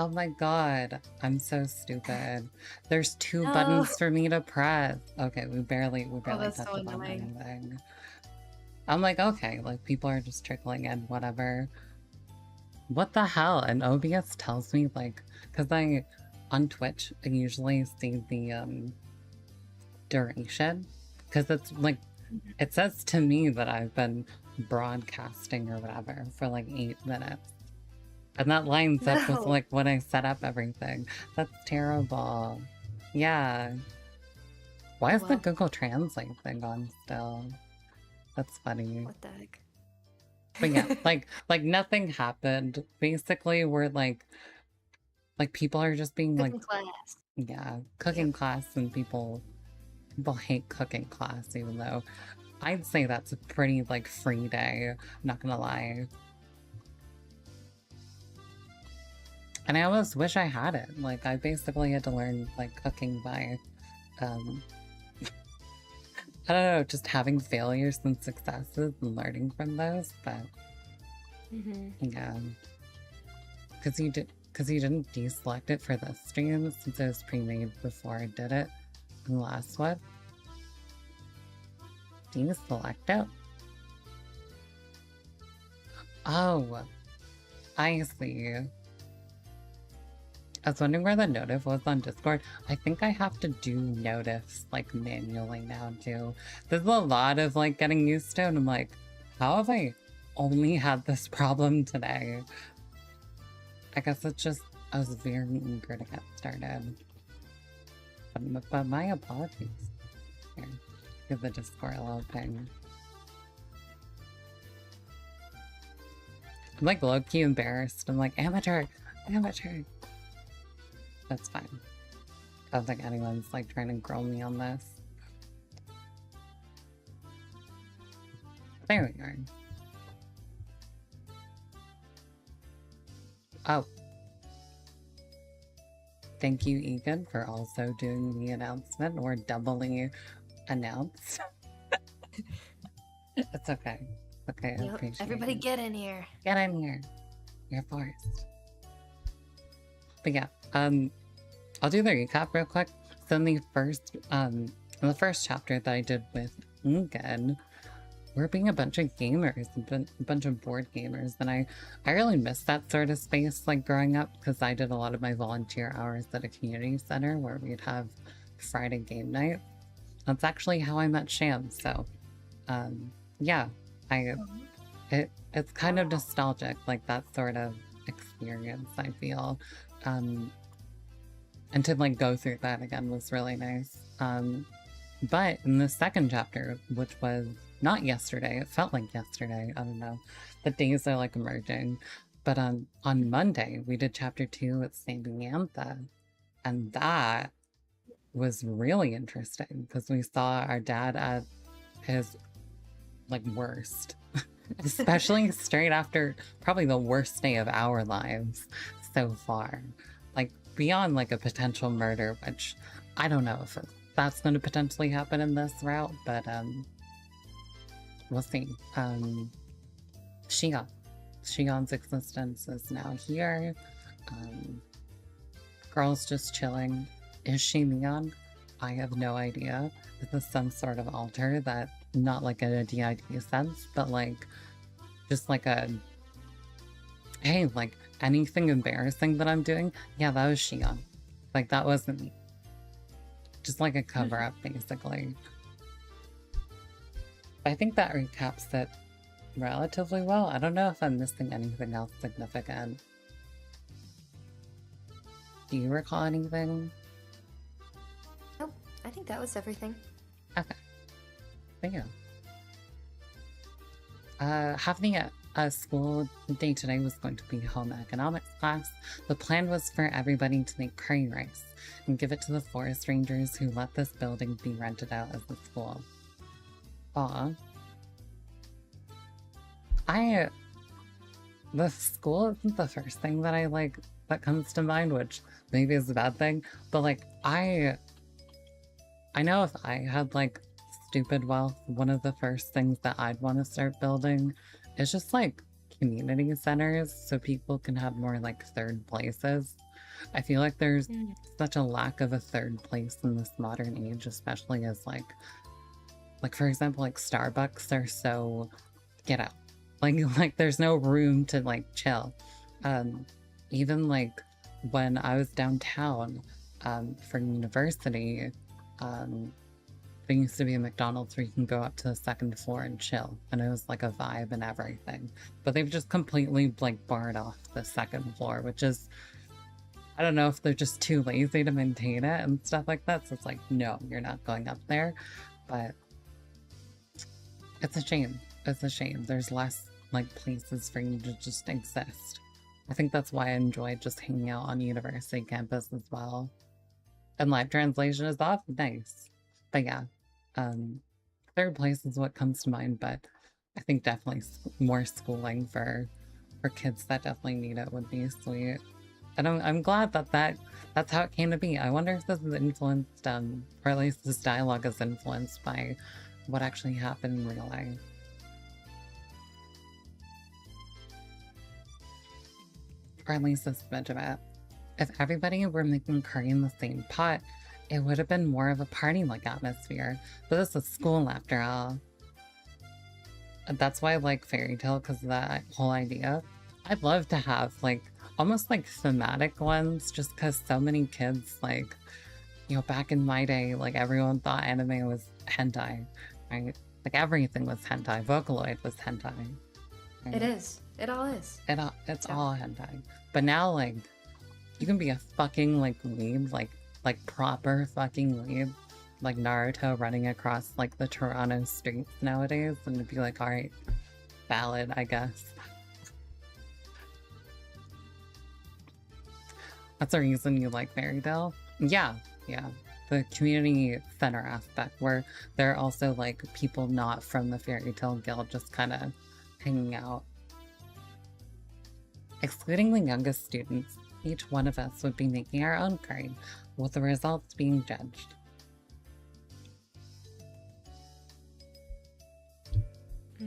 Oh my god, I'm so stupid. There's two No. buttons for me to press. Okay, we barely Oh, that's touched so upon annoying. anything. I'm like, okay, like people are just trickling in, whatever. What the hell? And OBS tells me like, because I on Twitch I usually see the duration, because it's like it says to me that I've been broadcasting or whatever for like 8 minutes. And that lines up with No. like when I set up everything. That's terrible. Yeah. Why Oh is the well. Google Translate thing on still? That's funny. What the heck? But yeah, like nothing happened. Basically, we're like people are just being like, Cooking class. yeah, Yep. cooking class, and people hate cooking class, even though I'd say that's a pretty like free day. I'm not gonna lie. And I almost wish I had it. Like I basically had to learn like cooking by um I don't know, just having failures and successes and learning from those, but yeah. Because you didn't deselect it for this stream since it was pre-made before I did it in the last one. Deselect it? Oh, I see. I was wondering where the notif was on Discord. I think I have to do notifs like manually now too. There's a lot of like getting used to, and I'm like, how have I only had this problem today? I guess it's just I was very eager to get started. But my apologies. Here, give the Discord a little ping. I'm like low-key embarrassed. I'm like, amateur, amateur. That's fine. I don't think anyone's like trying to grill me on this. There we are. Oh. Thank you, Egan, for also doing the announcement, or doubly announced. It's okay. Okay, I appreciate Everybody it. get in here. Get in here. You're forced. But yeah, I'll do the recap real quick. So in the first chapter that I did with Egan, we're being a bunch of gamers, a bunch of board gamers, and I really missed that sort of space like growing up, because I did a lot of my volunteer hours at a community center where we'd have Friday game night. That's actually how I met Sham. So yeah, it's kind of nostalgic, like that sort of experience, I feel. And to like go through that again was really nice. But in the second chapter, which was not yesterday, it felt like yesterday, I don't know, the days are like merging. But on Monday, we did chapter 2 with Samantha, and that was really interesting because we saw our dad at his like worst, especially straight after probably the worst day of our lives so far, like beyond like a potential murder, which I don't know if that's going to potentially happen in this route, but we'll see. Shigon's existence is now here. Girl's just chilling. Is she Neon? I have no idea. This is some sort of altar that, not like in a DID sense, but like just like a, hey, like anything embarrassing that I'm doing, yeah, that was Shion. Like that wasn't me. Just like a cover up, basically. I think that recaps it relatively well. I don't know if I'm missing anything else significant. Do you recall anything? Nope, I think that was everything. Okay. But yeah. Having a school day today was going to be home economics class. The plan was for everybody to make curry rice and give it to the forest rangers who let this building be rented out as a school. Aw. The school isn't the first thing that I like that comes to mind, which maybe is a bad thing, but like I know if I had like stupid wealth, one of the first things that I'd want to start building is just like community centers so people can have more like third places. I feel like there's such a lack of a third place in this modern age, especially as like for example, like Starbucks are so get out. Like there's no room to like chill. Even like when I was downtown for university, there used to be a McDonald's where you can go up to the second floor and chill, and it was like a vibe and everything. But they've just completely like barred off the second floor, which is, I don't know if they're just too lazy to maintain it and stuff like that. So it's like, no, you're not going up there. But it's a shame. It's a shame. There's less like places for you to just exist. I think that's why I enjoy just hanging out on university campus as well. And live translation is often nice. But yeah, third place is what comes to mind, but I think definitely more schooling for kids that definitely need it would be sweet. And I'm glad that that's how it came to be. I wonder if this is influenced, or at least this dialogue is influenced by what actually happened in real life. Or at least a smidge of it. If everybody were making curry in the same pot, it would have been more of a party-like atmosphere. But this is school after all. That's why I like fairy tale, because of that whole idea. I'd love to have like almost like thematic ones, just because so many kids, like, you know, back in my day, like everyone thought anime was hentai, right? Like everything was hentai. Vocaloid was hentai. Right? It is. It all is. It's all hentai. But now, like, you can be a fucking like lead, like proper fucking lead, like Naruto running across like the Toronto streets nowadays, and it'd be like, all right, valid, I guess. That's a reason you like Fairy Tale? Yeah. The community center aspect, where there are also like people not from the Fairy Tale Guild just kind of hanging out. Excluding the youngest students, each one of us would be making our own curry, with the results being judged. I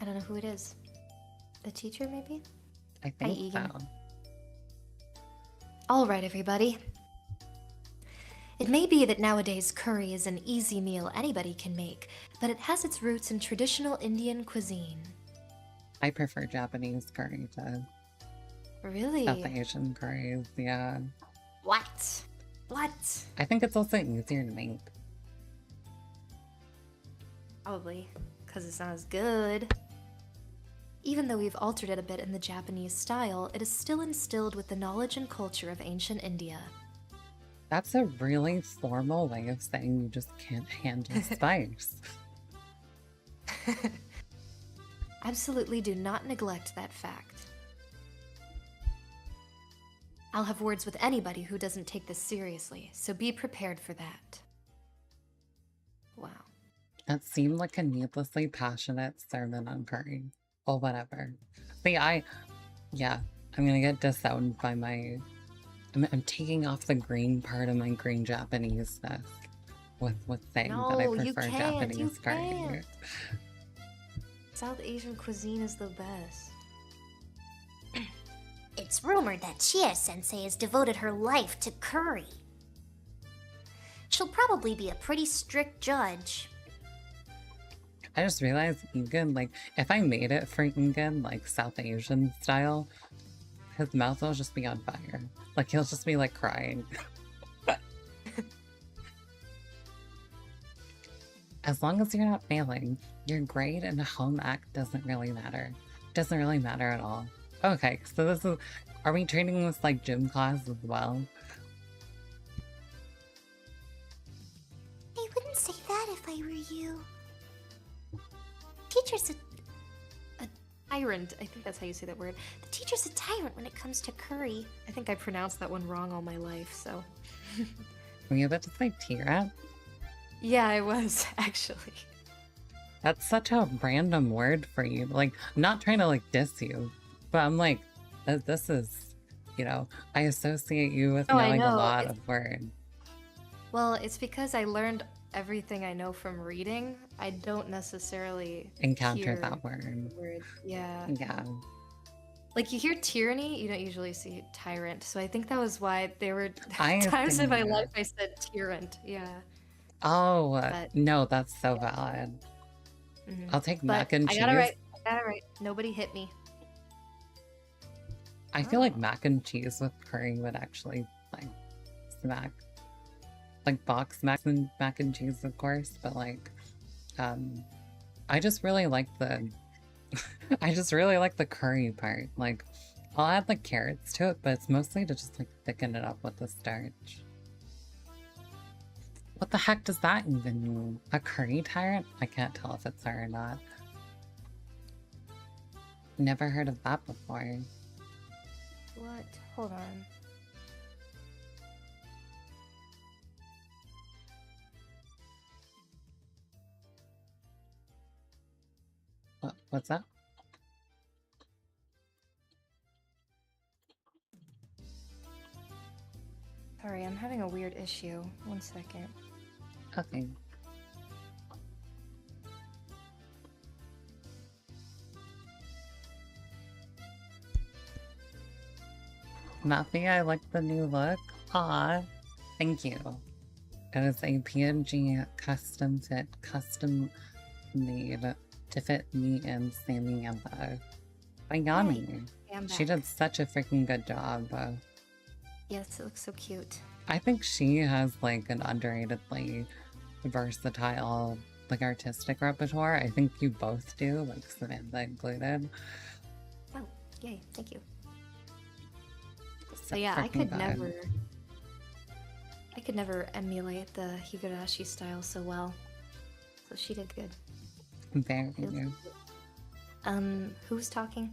don't know who it is. The teacher, maybe? I think so. All right, everybody. It may be that nowadays curry is an easy meal anybody can make, but it has its roots in traditional Indian cuisine. I prefer Japanese curry to Really? South Asian curries, yeah. What? I think it's also easier to make. Probably, because it's not as good. Even though we've altered it a bit in the Japanese style, it is still instilled with the knowledge and culture of ancient India. That's a really formal way of saying you just can't handle spice. Absolutely do not neglect that fact. I'll have words with anybody who doesn't take this seriously, so be prepared for that. Wow. That seemed like a needlessly passionate sermon on curry. Well, whatever. See, I'm gonna get disowned by my... I'm taking off the green part of my green Japanese-ness with saying that I prefer Japanese curry. South Asian cuisine is the best. It's rumored that Chia-sensei has devoted her life to curry. She'll probably be a pretty strict judge. I just realized Egan, like, if I made it for Egan, like, South Asian style, his mouth will just be on fire. Like, he'll just be, like, crying. As long as you're not failing, your grade in a home act doesn't really matter. Doesn't really matter at all. Okay, so this is... Are we treating this like gym class as well? I wouldn't say that if I were you. Teacher's a tyrant. I think that's how you say that word. The teacher's a tyrant when it comes to curry. I think I pronounced that one wrong all my life, so... Were you about to say T-Rat? Yeah, I was, actually. That's such a random word for you. Like, I'm not trying to, like, diss you, but I'm like, this is, you know, I associate you with knowing a lot of words. Well, it's because I learned everything I know from reading, I don't necessarily Encounter hear that word. the word. Yeah. Yeah. Like, you hear tyranny, you don't usually see tyrant. So I think that was why there were I times in my think life I said tyrant. Yeah. Oh, But no, that's so valid. mhm. I'll take But mac and I cheese. got it right. I got it right. Nobody hit me. I feel like Oh. mac and cheese with curry would actually, like, smack. Like, box mac and cheese, of course, but, like, I just really like the... I just really like the curry part. Like, I'll add, like, carrots to it, but it's mostly to just, like, thicken it up with the starch. What the heck does that even mean? A curry tyrant? I can't tell if it's her or not. Never heard of that before. What? Hold on. What's that? Sorry, I'm having a weird issue. 1 second. Okay. Matthew, I like the new look. Aw, thank you. It is a PNG custom fit, custom made to fit me and Samantha by Yami. I'm She back. did such a freaking good job. Yes, it looks so cute. I think she has like an underratedly versatile like artistic repertoire. I think you both do, like Samantha included. Oh, yay, thank you. So So yeah, I freaking could never emulate the Higurashi style so well. So she did good. Very Feels good. good. Who's talking?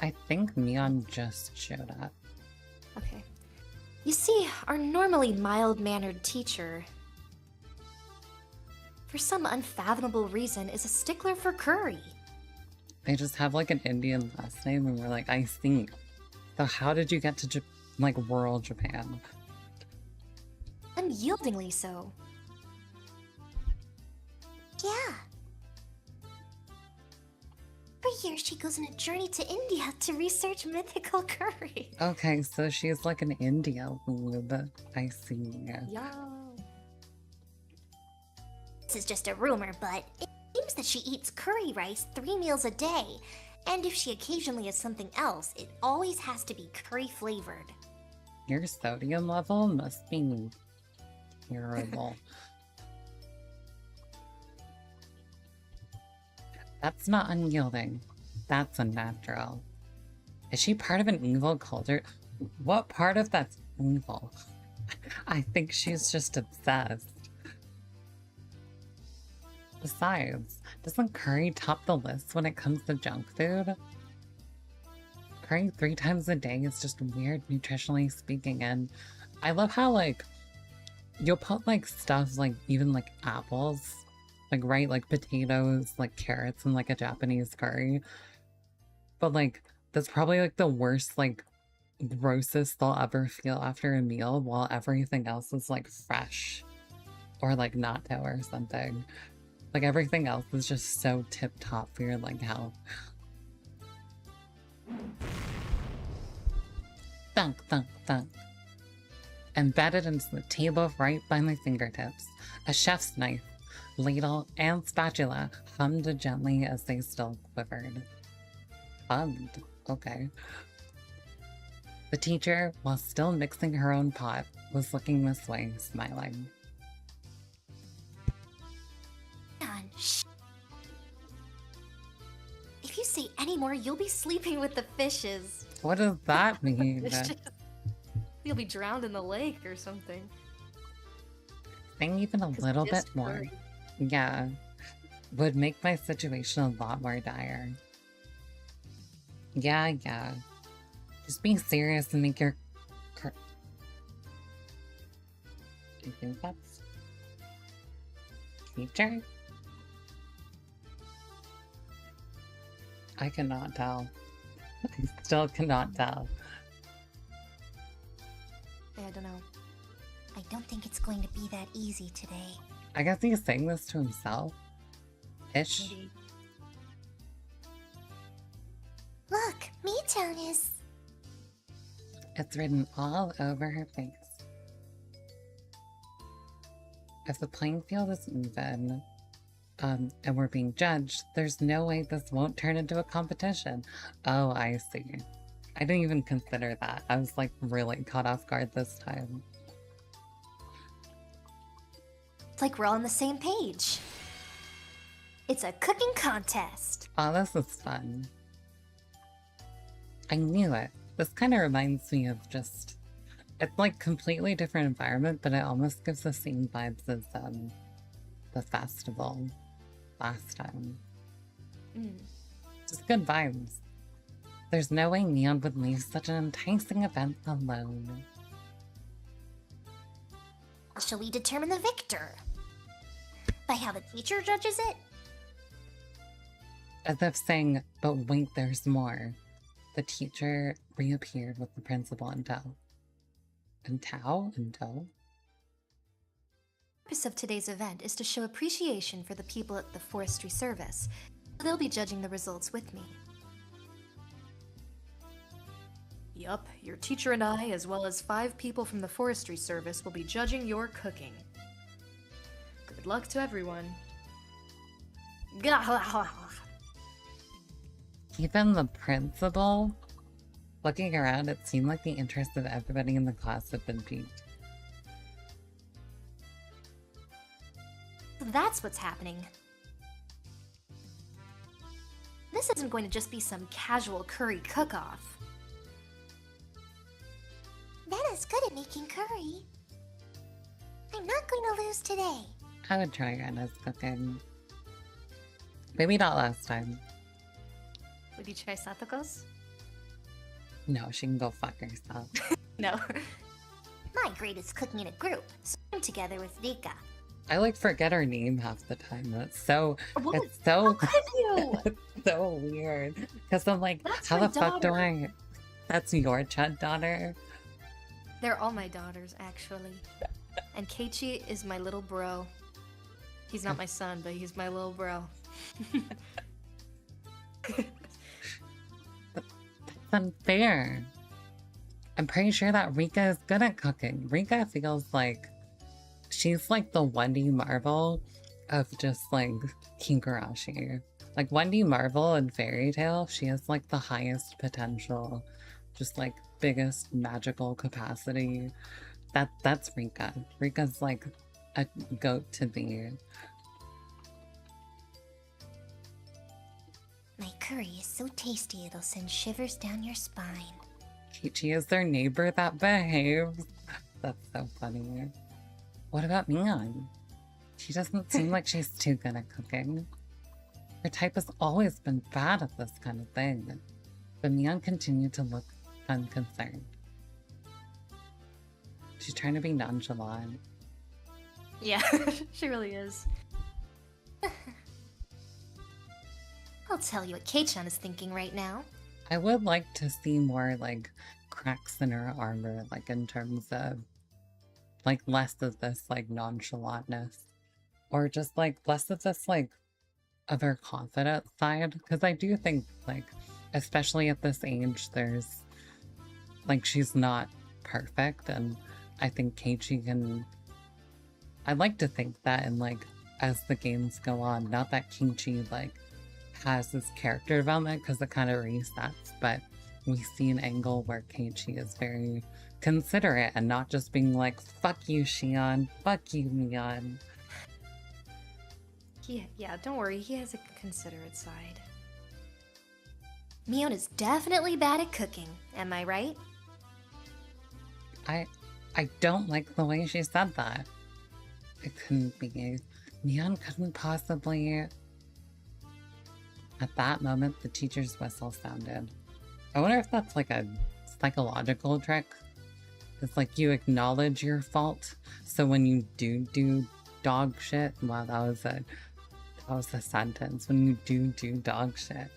I think MION just showed up. Okay. You see, our normally mild-mannered teacher, for some unfathomable reason, is a stickler for curry. They just have like an Indian last name and we're like, I see. So how did you get to like rural Japan? Unyieldingly so. Yeah. For years, she goes on a journey to India to research mythical curry. Okay, so she's like an India lube. I see. Yeah. This is just a rumor, but it seems that she eats curry rice 3 meals a day. And if she occasionally has something else, it always has to be curry flavored. Your sodium level must be terrible. That's not unyielding. That's unnatural. Is she part of an evil culture? What part of that's evil? I think she's just obsessed. Besides, doesn't curry top the list when it comes to junk food? Curry 3 times a day is just weird nutritionally speaking, and I love how like you'll put like stuff like even like apples, like right, like potatoes, like carrots in like a Japanese curry. But like that's probably like the worst, like grossest they'll ever feel after a meal while everything else is like fresh or like natto or something. Like everything else is just so tip top for your like health. Thunk, thunk, thunk. Embedded into the table right by my fingertips, a chef's knife, ladle, and spatula hummed gently as they still quivered. Hummed? Okay. The teacher, while still mixing her own pot, was looking this way, smiling. Shh. If you say any more, you'll be sleeping with the fishes. What does that mean? You'll be drowned in the lake or something. Saying even a 'Cause little it is bit more, curry. yeah, would make my situation a lot more dire. Yeah. Just be serious and make your... Do you think that's... Teacher? I cannot tell. I still cannot tell. I don't know. I don't think it's going to be that easy today. I guess he's saying this to himself. Ish. Maybe. Look, Me-tone is... It's written all over her face. If the playing field is even, and we're being judged, there's no way this won't turn into a competition. Oh, I see. I didn't even consider that. I was like really caught off guard this time. It's like we're all on the same page. It's a cooking contest. Oh, this is fun. I knew it. This kind of reminds me of just... It's like completely different environment, but it almost gives the same vibes as the festival last time. Just good vibes. There's no way Neon would leave such an enticing event alone. Shall we determine the victor? By how the teacher judges it? As if saying, but wait, there's more. The teacher reappeared with the principal in tow. In tow? In tow? The purpose of today's event is to show appreciation for the people at the forestry service. They'll be judging the results with me. Yup, your teacher and I, as well as 5 people from the forestry service, will be judging your cooking. Good luck to everyone. Even the principal? Looking around, it seemed like the interest of everybody in the class had been piqued. That's what's happening. This isn't going to just be some casual curry cook-off. Rena's good at making curry. I'm not going to lose today. I would try Rena's cooking. Maybe not last time. Would you try Satoko's? No, she can go fuck herself. No. My grade is cooking in a group, so I'm together with Rika. I like forget her name half the time. That's so. What? It's so. How could you? It's so weird. Because I'm like, That's how my the fuck do daughter. I? That's your Chud daughter. They're all my daughters, actually. And Keiichi is my little bro. He's not my son, but he's my little bro. That's unfair. I'm pretty sure that Rika is good at cooking. Rika feels like she's like the Wendy Marvel of just like Higurashi. Like Wendy Marvel in Fairy Tail, she has like the highest potential, just like biggest magical capacity. That's Rika. Rika's like a goat to me. My curry is so tasty it'll send shivers down your spine. Keiichi is their neighbor that behaves. That's so funny. What about Mion? She doesn't seem like she's too good at cooking. Her type has always been bad at this kind of thing. But Mion continued to look unconcerned. She's trying to be nonchalant. Yeah, she really is. I'll tell you what Kei-chan is thinking right now. I would like to see more like cracks in her armor, like in terms of like less of this like nonchalantness, or just like less of this like of her confident side. Because I do think like, especially at this age, there's like she's not perfect, and I think Keiichi can. I'd like to think that, and like as the games go on, not that Keiichi like has this character development because it kind of resets, but we see an angle where Keiichi is very considerate and not just being like, fuck you, Shion, fuck you, Mion. Yeah, don't worry, he has a considerate side. Mion is definitely bad at cooking, am I right? I don't like the way she said that. It couldn't be. Mion couldn't possibly. At that moment, the teacher's whistle sounded. I wonder if that's like a psychological trick. It's like you acknowledge your fault, so when you do dog shit, wow, that was a sentence. When you do dog shit,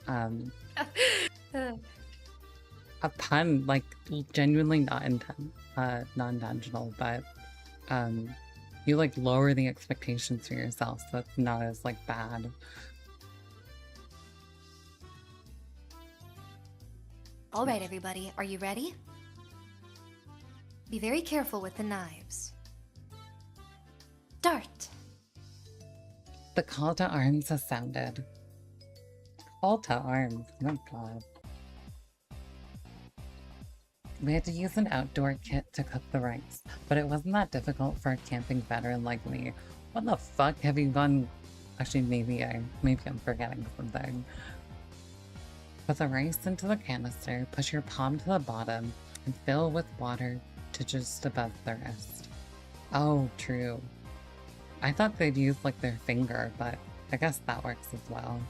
a pun, like genuinely not intentional, but You like lower the expectations for yourself so it's not as like bad. All right, everybody, are you ready? Be very careful with the knives. Start! The call to arms has sounded. Call to arms, oh god. We had to use an outdoor kit to cook the rice, but it wasn't that difficult for a camping veteran like me. What the fuck have you gone? Actually, maybe I'm forgetting something. Put the rice into the canister, push your palm to the bottom, and fill with water to just above the wrist. Oh, true. I thought they'd use like their finger, but I guess that works as well.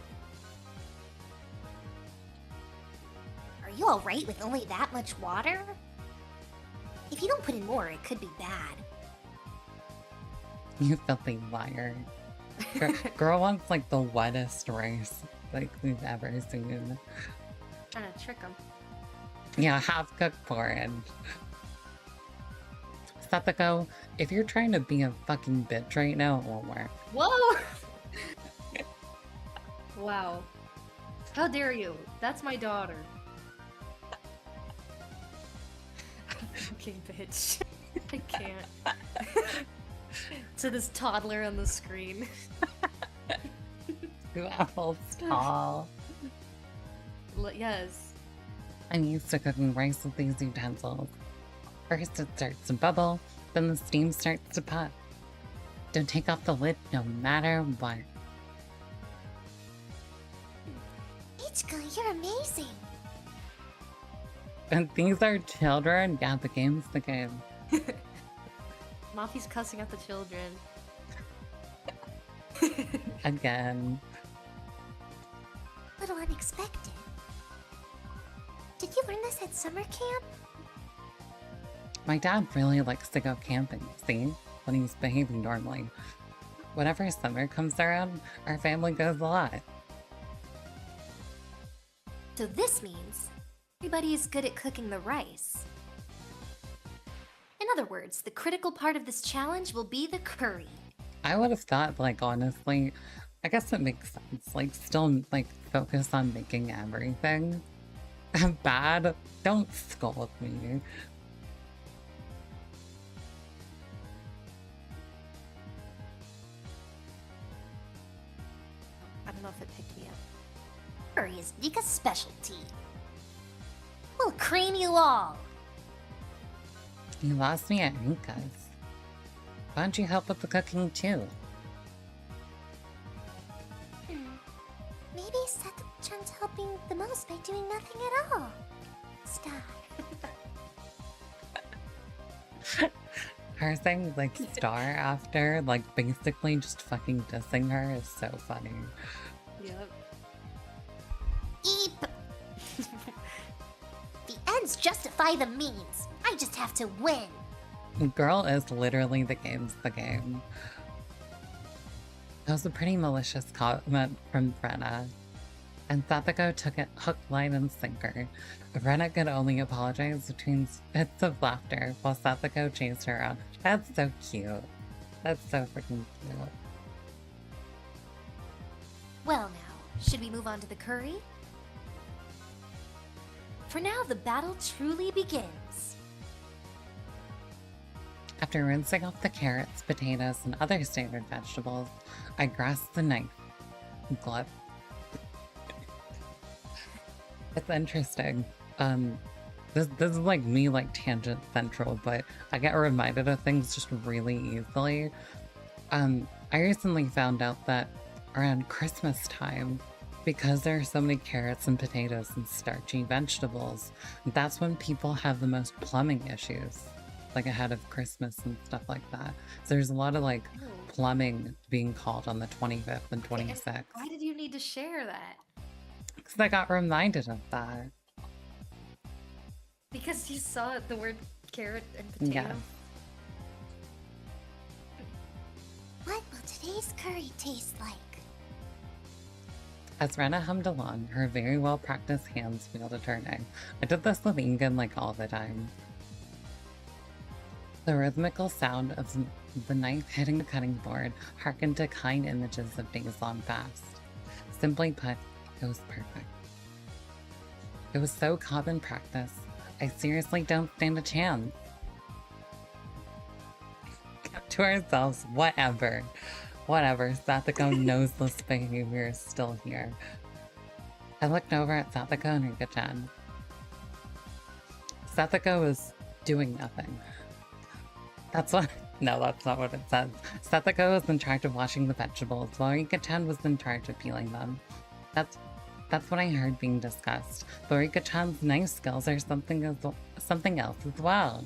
Are you alright with only that much water? If you don't put in more, it could be bad. You filthy liar. Girl wants like the wettest rice like we've ever seen. Trying to trick him. Yeah, half cooked porridge. Satoko, if you're trying to be a fucking bitch right now, it won't work. Whoa! Wow. How dare you? That's my daughter. Fucking bitch. I can't. To this toddler on the screen. You apple stall. Yes. I'm used to cooking rice with these utensils. First it starts to bubble, then the steam starts to pop. Don't take off the lid no matter what. Ichika, you're amazing. And these are children? Yeah, the game's the game. Mafi's cussing at the children. Again. A little unexpected. Did you learn this at summer camp? My dad really likes to go camping, see? When he's behaving normally. Whenever summer comes around, our family goes a lot. So this means everybody is good at cooking the rice. In other words, the critical part of this challenge will be the curry. I would have thought, like, honestly, I guess it makes sense. Like, still, like, focus on making everything. Bad? Don't scold me. I don't know if it picked me up. Curry is Nika's specialty. We'll cream you all. You lost me at Nika's. Why don't you help with the cooking too? Maybe Sato-chan's helping the most by doing nothing at all. Stop. Her saying like star after, like basically just fucking dissing her is so funny. Yep. Eep. The ends justify the means. I just have to win. Girl is literally the game's the game. That was a pretty malicious comment from Rena. And Satoko took it hook, line, and sinker. Rena could only apologize between fits of laughter while Satoko chased her around. That's so cute. That's so freaking cute. Well now, should we move on to the curry? For now, the battle truly begins. After rinsing off the carrots, potatoes, and other standard vegetables, I grasped the knife. Glove. It's interesting. This is like me, like tangent central, but I get reminded of things just really easily. I recently found out that around Christmas time, because there are so many carrots and potatoes and starchy vegetables, that's when people have the most plumbing issues, like ahead of Christmas and stuff like that. So there's a lot of like plumbing being called on the 25th and 26th. Why did you need to share that? Because I got reminded of that. Because you saw the word carrot and potato? Yeah. What will today's curry taste like? As Rena hummed along, her very well-practiced hands wheeled a turning. I did this with Ingen like all the time. The rhythmical sound of the knife hitting the cutting board harkened to kind images of days long past. Simply put, it was perfect. It was so common practice, I seriously don't stand a chance. Kept to ourselves, whatever. Whatever, Satoko knows this behavior is still here. I looked over at Satoko and Rika-chan. Satoko was doing nothing. No, that's not what it says. Satoko was in charge of washing the vegetables, while Rika-chan was in charge of peeling them. That's what I heard being discussed, but Rika-chan's knife skills are something else as well.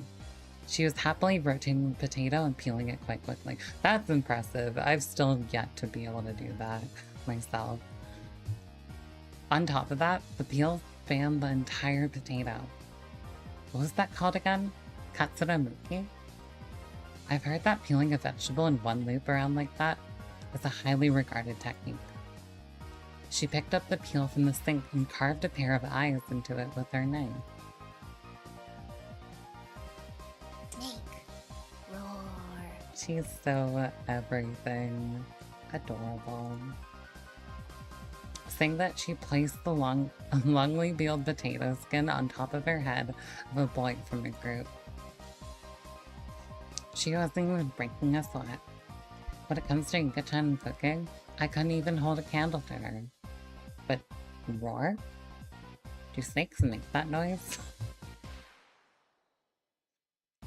She was happily rotating the potato and peeling it quite quickly. That's impressive. I've still yet to be able to do that myself. On top of that, the peel spanned the entire potato. What was that called again? Katsuramuki? I've heard that peeling a vegetable in one loop around like that is a highly regarded technique. She picked up the peel from the sink and carved a pair of eyes into it with her knife. Snake. Roar. She's so everything. Adorable. Saying that she placed the longly peeled potato skin on top of her head of a boy from the group. She wasn't even breaking a sweat. When it comes to Rika-chan and cooking, I couldn't even hold a candle to her. But roar? Do snakes make that noise?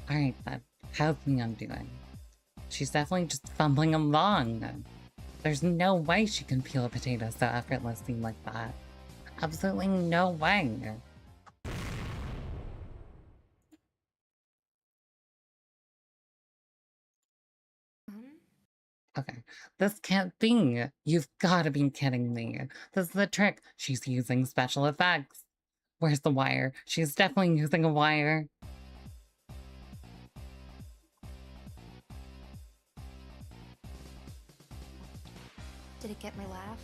Alright then, how's MION doing? She's definitely just fumbling along. There's no way she can peel a potato so effortlessly like that. Absolutely no way. Okay, this can't be. You've gotta be kidding me. This is the trick. She's using special effects. Where's the wire? She's definitely using a wire. Did it get my laugh?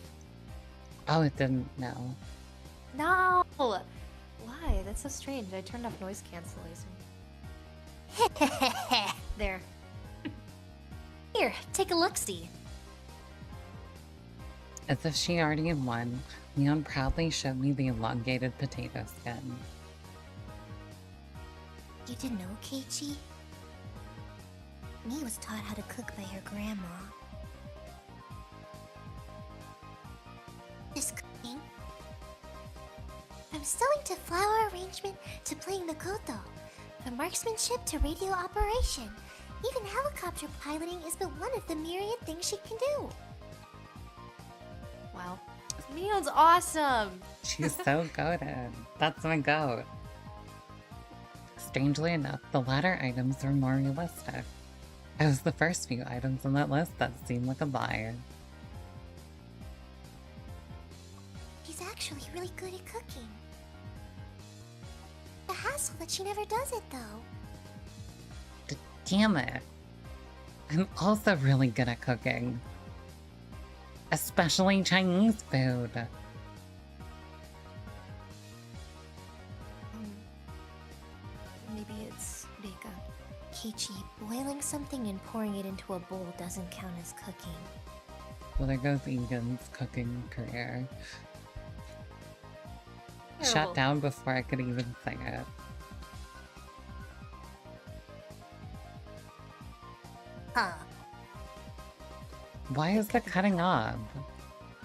Oh, it didn't, no. No! Why? That's so strange. I turned off noise cancellation. There. Here, take a look-see. As if she already won, MION proudly showed me the elongated potato skin. You didn't know, Keiichi? Mi was taught how to cook by her grandma. This cooking. From sewing to flower arrangement to playing the koto. From marksmanship to radio operation. Even helicopter piloting is but one of the myriad things she can do. Wow. MION's awesome! She's so goated. That's my goat. Strangely enough, the latter items were more realistic. It was the first few items on that list that seemed like a lie. She's actually really good at cooking. The hassle that she never does it, though. Damn it. I'm also really good at cooking. Especially Chinese food. Maybe it's Rika. Keiichi, boiling something and pouring it into a bowl doesn't count as cooking. Well, there goes Egan's cooking career. Shut Terrible. down before I could even sing it. Huh. Why is it cutting off?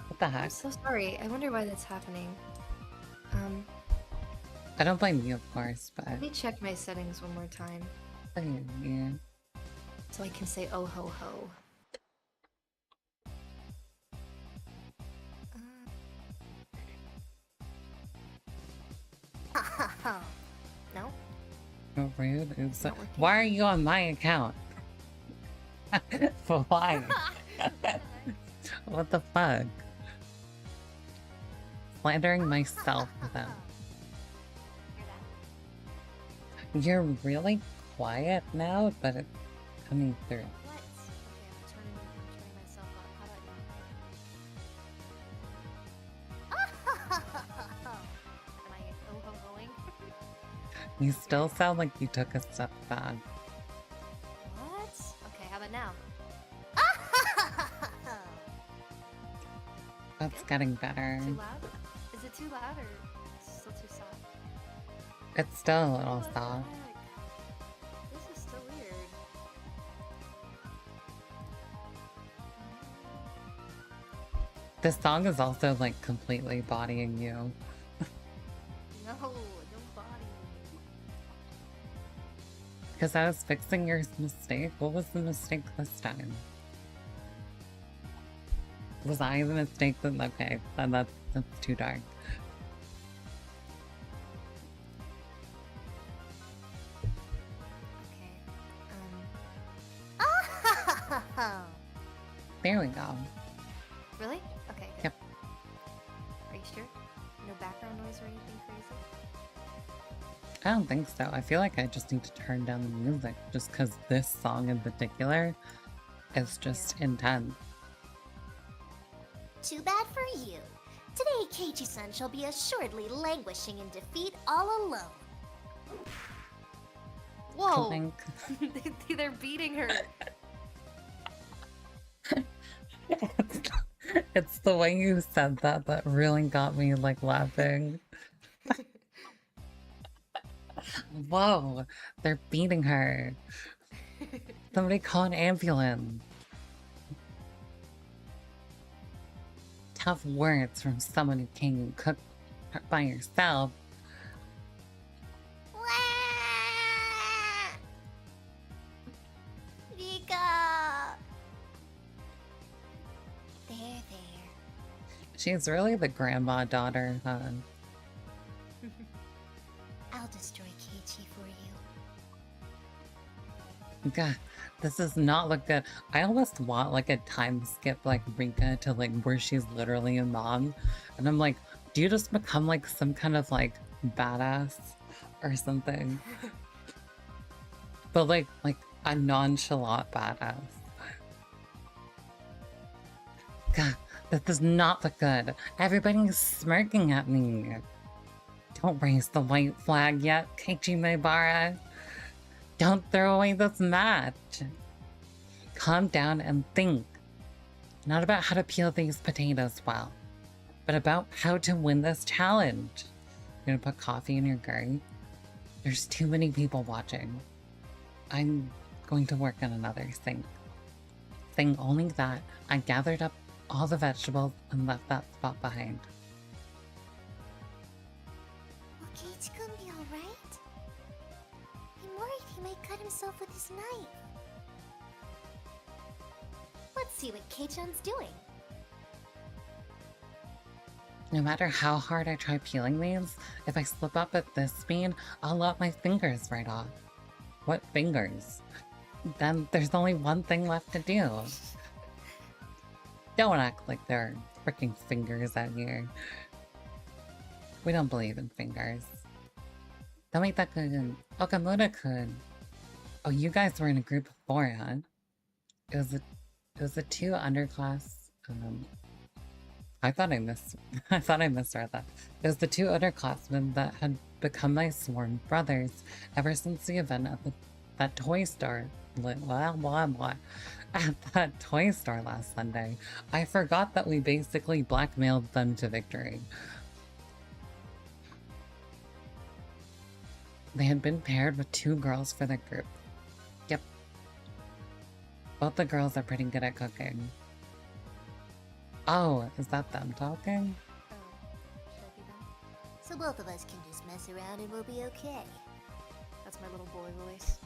What the I'm heck? so sorry. I wonder why that's happening. I don't blame you, of course, but... Let me check my settings one more time. Yeah. So I can say oh ho ho. No? Oh, rude. It's Not working. why are you on my account? For why? What the fuck? Slandering myself with them. You're really quiet now, but it's coming through. What? Okay, I'm turning myself up. How about now? Am I oh ho hoing? You still sound like you took a step back. That's Good? getting better. Too loud? Is it too loud or still too soft? It's still a little What the soft. heck? This is still weird. This song is also like completely bodying you. No, don't body me. Because I was fixing your mistake. What was the mistake this time? Was I the mistake? Then okay, then that's too dark. Okay. Oh! There we go. Really? Okay. Good. Yep. Are you sure? No background noise or anything crazy? I don't think so. I feel like I just need to turn down the music just because this song in particular is just intense. Too bad for you. Today, Keiichi-san shall be assuredly languishing in defeat all alone. Whoa! Clink. They're beating her. It's the way you said that that really got me like laughing. Whoa, they're beating her. Somebody call an ambulance. Tough words from someone who can't cook by yourself. Wah! Rika! There. She's really the grandma daughter, huh? I'll destroy Keiichi for you. God, this does not look good. I almost want like a time skip like Rika to like where she's literally a mom. And I'm like, do you just become like some kind of like badass or something? But like a nonchalant badass. God, this does not look good. Everybody's smirking at me. Don't raise the white flag yet, Keiichi Maebara. Don't throw away this match. Calm down and think. Not about how to peel these potatoes well, but about how to win this challenge. You're gonna put coffee in your garden? There's too many people watching. I'm going to work on another thing. Saying only that, I gathered up all the vegetables and left that spot behind. Will Keiichi-kun be alright? I'm worried he might cut himself with his knife. Let's see what Kei-chan's doing. No matter how hard I try peeling these, if I slip up at this speed, I'll let my fingers right off. What fingers? Then there's only one thing left to do. Don't act like there are freaking fingers out here. We don't believe in fingers. Tomita-kun, Okamura-kun. Oh, you guys were in a group of 4, huh? It was the 2 underclass. I thought I misread that. It was the 2 underclassmen that had become my sworn brothers ever since the event at that toy store. At that toy store last Sunday. I forgot that we basically blackmailed them to victory. They had been paired with 2 girls for their group. Yep. Both the girls are pretty good at cooking. Oh, is that them talking? Oh, should I be them? So both of us can just mess around and we'll be okay. That's my little boy voice.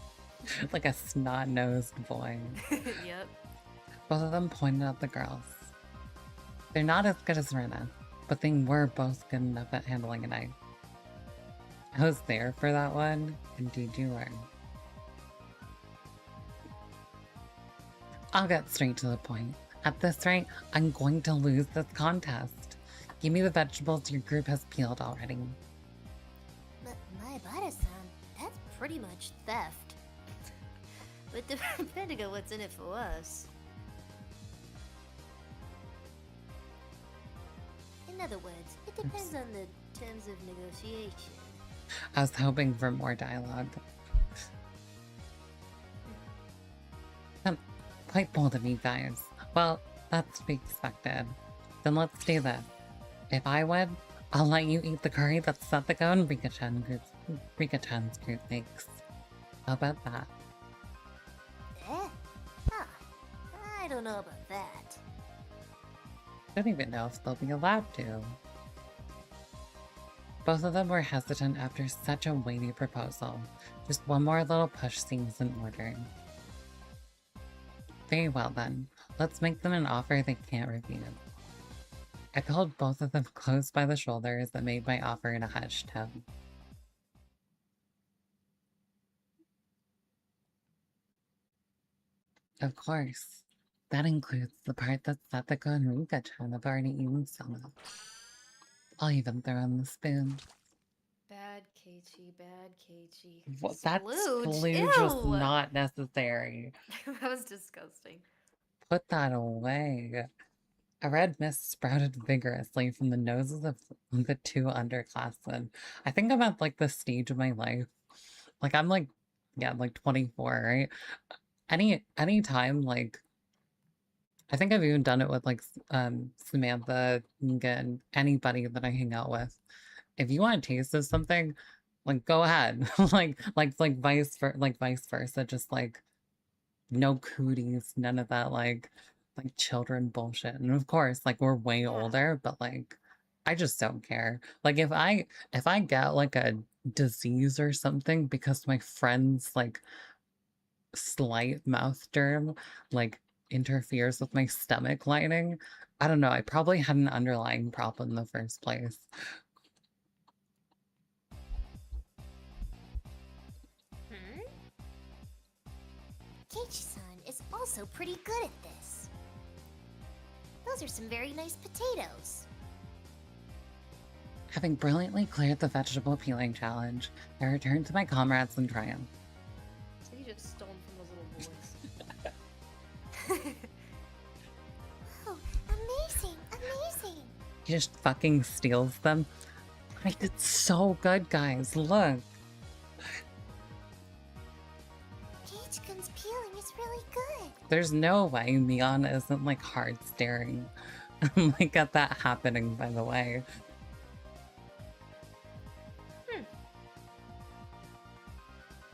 Like a snot-nosed boy. Yep. Both of them pointed at the girls. They're not as good as Rena, but they were both good enough at handling a knife. I was there for that one. Indeed you were. I'll get straight to the point. At this rate, I'm going to lose this contest. Give me the vegetables your group has peeled already. But Maebara-san, that's pretty much theft. But depending on what's in it for us. In other words, it depends on the terms of negotiation. I was hoping for more dialogue. Quite bold of you guys. Well, that's to be expected. Then let's do this. If I win, I'll let you eat the curry that Satoko and Rika-chan's group makes. How about that? Eh? Huh. I don't know about that. I don't even know if they'll be allowed to. Both of them were hesitant after such a weighty proposal. Just one more little push seems in order. Very well then, let's make them an offer they can't refuse. I pulled both of them close by the shoulders and made my offer in a hushed tone. Of course, that includes the part that Satoko and Rika-chan have already eaten some of. I'll even throw in the spoon. Bad Keiichi, bad Keiichi. What? That Splooge? splooge was Ew! not necessary. That was disgusting. Put that away. A red mist sprouted vigorously from the noses of the two underclassmen. I think I'm at like the stage of my life. Like I'm like, yeah, like 24, right? Any time, like I think I've even done it with like Samantha, Megan, anybody that I hang out with. If you want a taste of something, like go ahead. like vice versa. Just like no cooties, none of that like children bullshit. And of course, like we're way older, but like I just don't care. Like if I get like a disease or something because my friend's like slight mouth germ like interferes with my stomach lining, I don't know, I probably had an underlying problem in the first place. Keiichi-san is also pretty good at this. Those are some very nice potatoes. Having brilliantly cleared the vegetable peeling challenge, I returned to my comrades in triumph. So you just stole from those little boys. Oh, amazing, amazing. He just fucking steals them. I did so good, guys. Look. Keiichi-kun's peeling is really good. There's no way Mion isn't like hard staring. Like at that happening, by the way.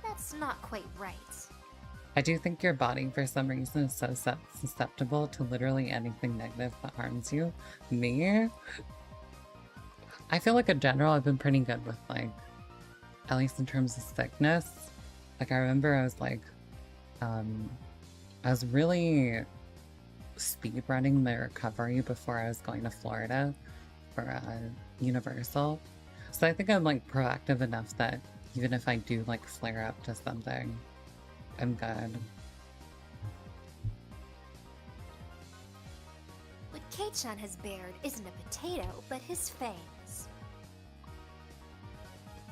That's not quite right. I do think your body, for some reason, is so susceptible to literally anything negative that harms you. Me? I feel like in general, I've been pretty good with like, at least in terms of sickness. Like I remember I was like, I was really speed running my recovery before I was going to Florida for Universal. So I think I'm like proactive enough that even if I do like flare up to something, I'm good. What Keiichi-chan has bared isn't a potato, but his fangs.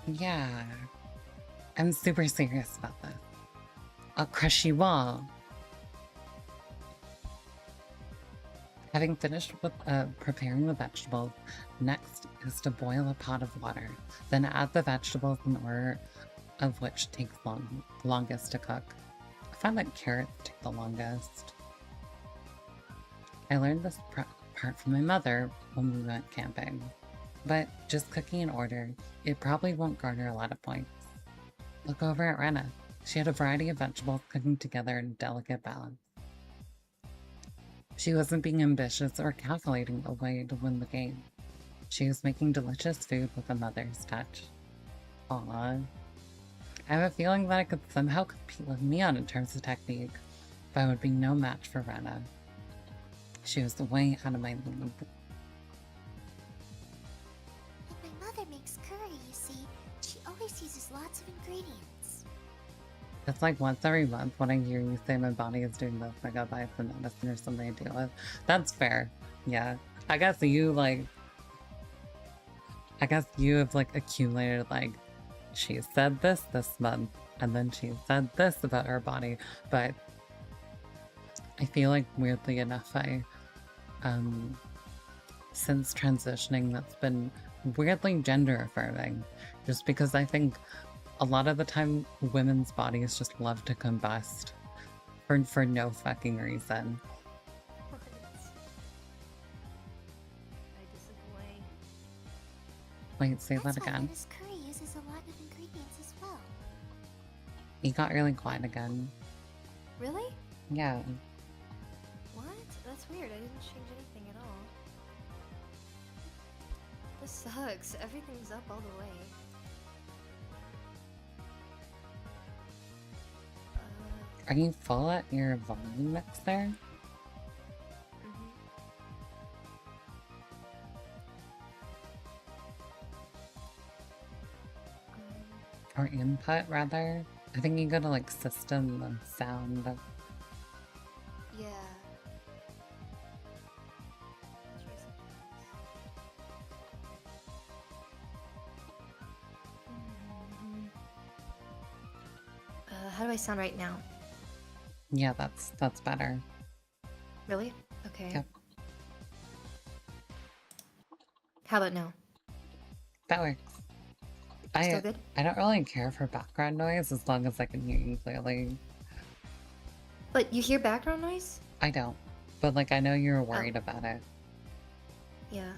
Yeah, I'm super serious about this. I'll crush you all. Having finished with preparing the vegetables, next is to boil a pot of water. Then add the vegetables in order of which takes longest to cook. I find that carrots take the longest. I learned this part from my mother when we went camping. But just cooking in order, it probably won't garner a lot of points. Look over at Rena. She had a variety of vegetables cooking together in a delicate balance. She wasn't being ambitious or calculating a way to win the game. She was making delicious food with a mother's touch. Aww. I have a feeling that I could somehow compete with Mion in terms of technique, but I would be no match for Rena. She was way out of my league. When my mother makes curry, you see, she always uses lots of ingredients. It's like once every month when I hear you say my body is doing this, I go buy some medicine or something to deal with. That's fair. Yeah. I guess you have like accumulated like, she said this month, and then she said this about her body, but I feel like weirdly enough, since transitioning, that's been weirdly gender affirming, just because I think a lot of the time women's bodies just love to combust for no fucking reason. Wait, say That's that why again. Rena's curry uses a lot of ingredients as well. You got really quiet again. Really? Yeah. What? That's weird. I didn't change anything at all. This sucks. Everything's up all the way. Are you full at your volume mix there? Or input, rather? I think you go to, like, system and sound. Yeah. How do I sound right now? Yeah, that's better. Really? Okay. Yep. How about now? That works. Still good? I don't really care for background noise as long as I can hear you clearly. But you hear background noise? I don't. But, like, I know you're worried about it. Yeah.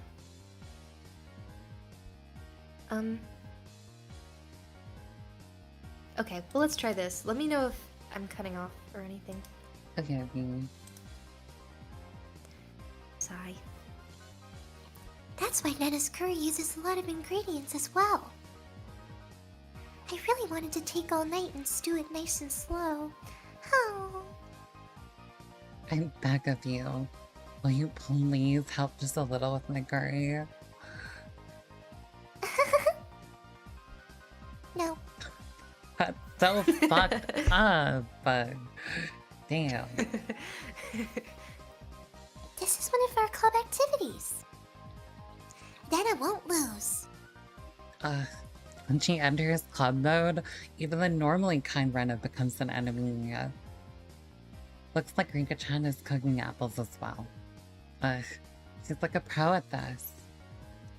Okay, well, let's try this. Let me know if I'm cutting off or anything. Okay, Sigh. That's why Rena's curry uses a lot of ingredients as well. I really wanted to take all night and stew it nice and slow. Oh. I beg of you. Will you please help just a little with my curry? No. That's so fucked up, but damn. This is one of our club activities. Rena won't lose. When she enters club mode, even the normally kind Rena becomes an enemy. Looks like Rika-chan is cooking apples as well. She's like a pro at this.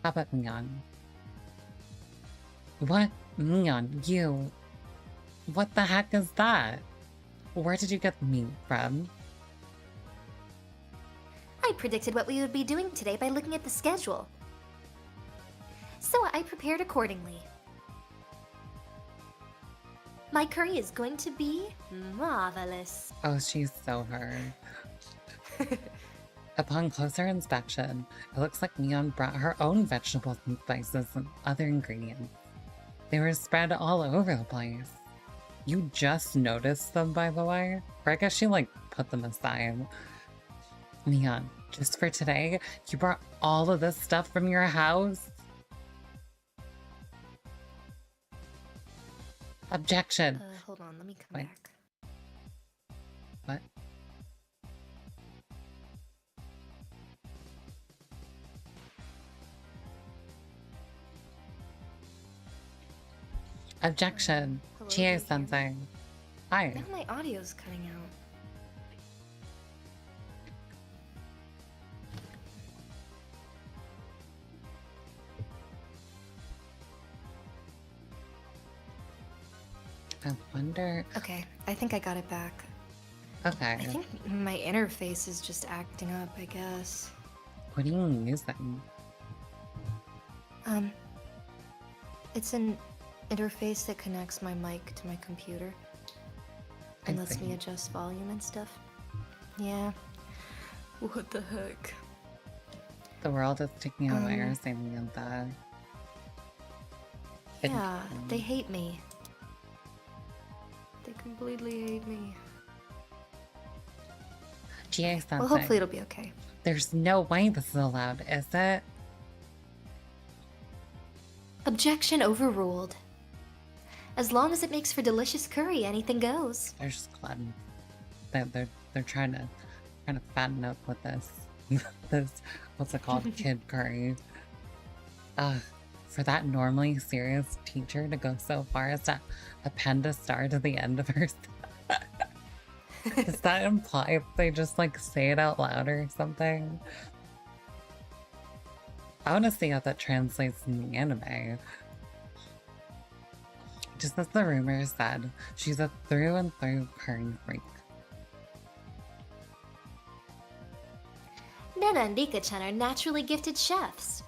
How about Mion? What? Mion, you... What the heck is that? Where did you get the meat from? I predicted what we would be doing today by looking at the schedule. So I prepared accordingly. My curry is going to be marvelous. Oh, she's so hurt. Upon closer inspection, it looks like Mion brought her own vegetables and spices and other ingredients. They were spread all over the place. You just noticed them, by the way? Or I guess she, like, put them aside. Mion, just for today, you brought all of this stuff from your house? Objection! Hold on, let me come back. What? Objection! Hello, Chie do you hear me? something. Hi. Now my audio's cutting out. I wonder... Okay, I think I got it back. Okay. I think my interface is just acting up, I guess. What are you using? It's an interface that connects my mic to my computer and lets me adjust volume and stuff. Yeah. What the heck? The world is taking away or something like that. Yeah, they hate me. They completely hate me. Chie something. Well, hopefully it'll be okay. There's no way this is allowed, is it? Objection overruled. As long as it makes for delicious curry, anything goes. They're just glutton. They're trying to fatten up with this this what's it called, kid curry. For that normally serious teacher to go so far as to append a star to the end of her does that imply they just like say it out loud or something? I want to see how that translates in the anime. Just as the rumor said, she's a through and through curry freak. Rena and Rika-chan are naturally gifted chefs.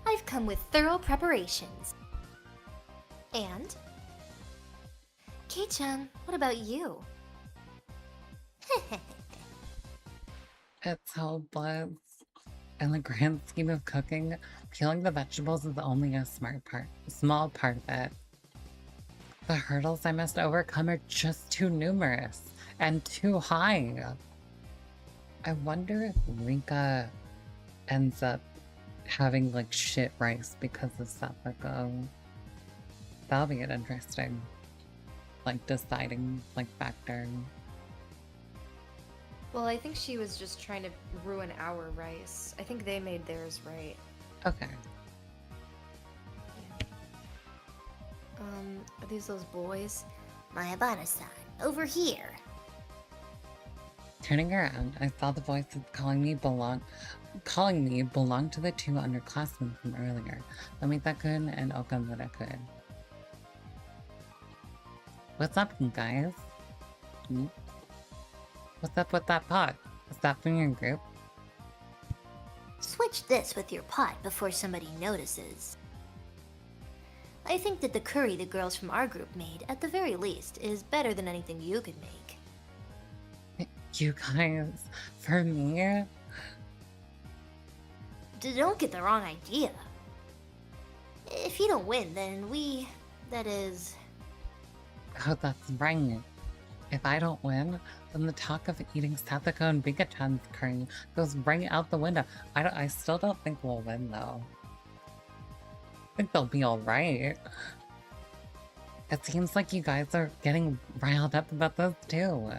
I've come with thorough preparations. And? Kei-chan, what about you? It's hopeless. In the grand scheme of cooking, peeling the vegetables is only a small part of it. The hurdles I must overcome are just too numerous and too high. I wonder if Rika ends up having like shit rice because of Sapako. That'll be an interesting, like, deciding like factor. Well, I think she was just trying to ruin our rice. I think they made theirs right. Okay. Yeah. Are these those boys? Mayabara-san, over here. Turning around, I saw the voices calling me belong to the two underclassmen from earlier, Omita-kun and Okamura-kun. What's up, you guys? What's up with that pot? Is that from your group? Switch this with your pot before somebody notices. I think that the curry the girls from our group made, at the very least, is better than anything you could make. You guys, for me? Don't get the wrong idea. If you don't win, then that is... Oh, that's right. If I don't win, then the talk of eating Satoko and Bigachan's curry goes right out the window. I still don't think we'll win, though. I think they'll be alright. It seems like you guys are getting riled up about this, too.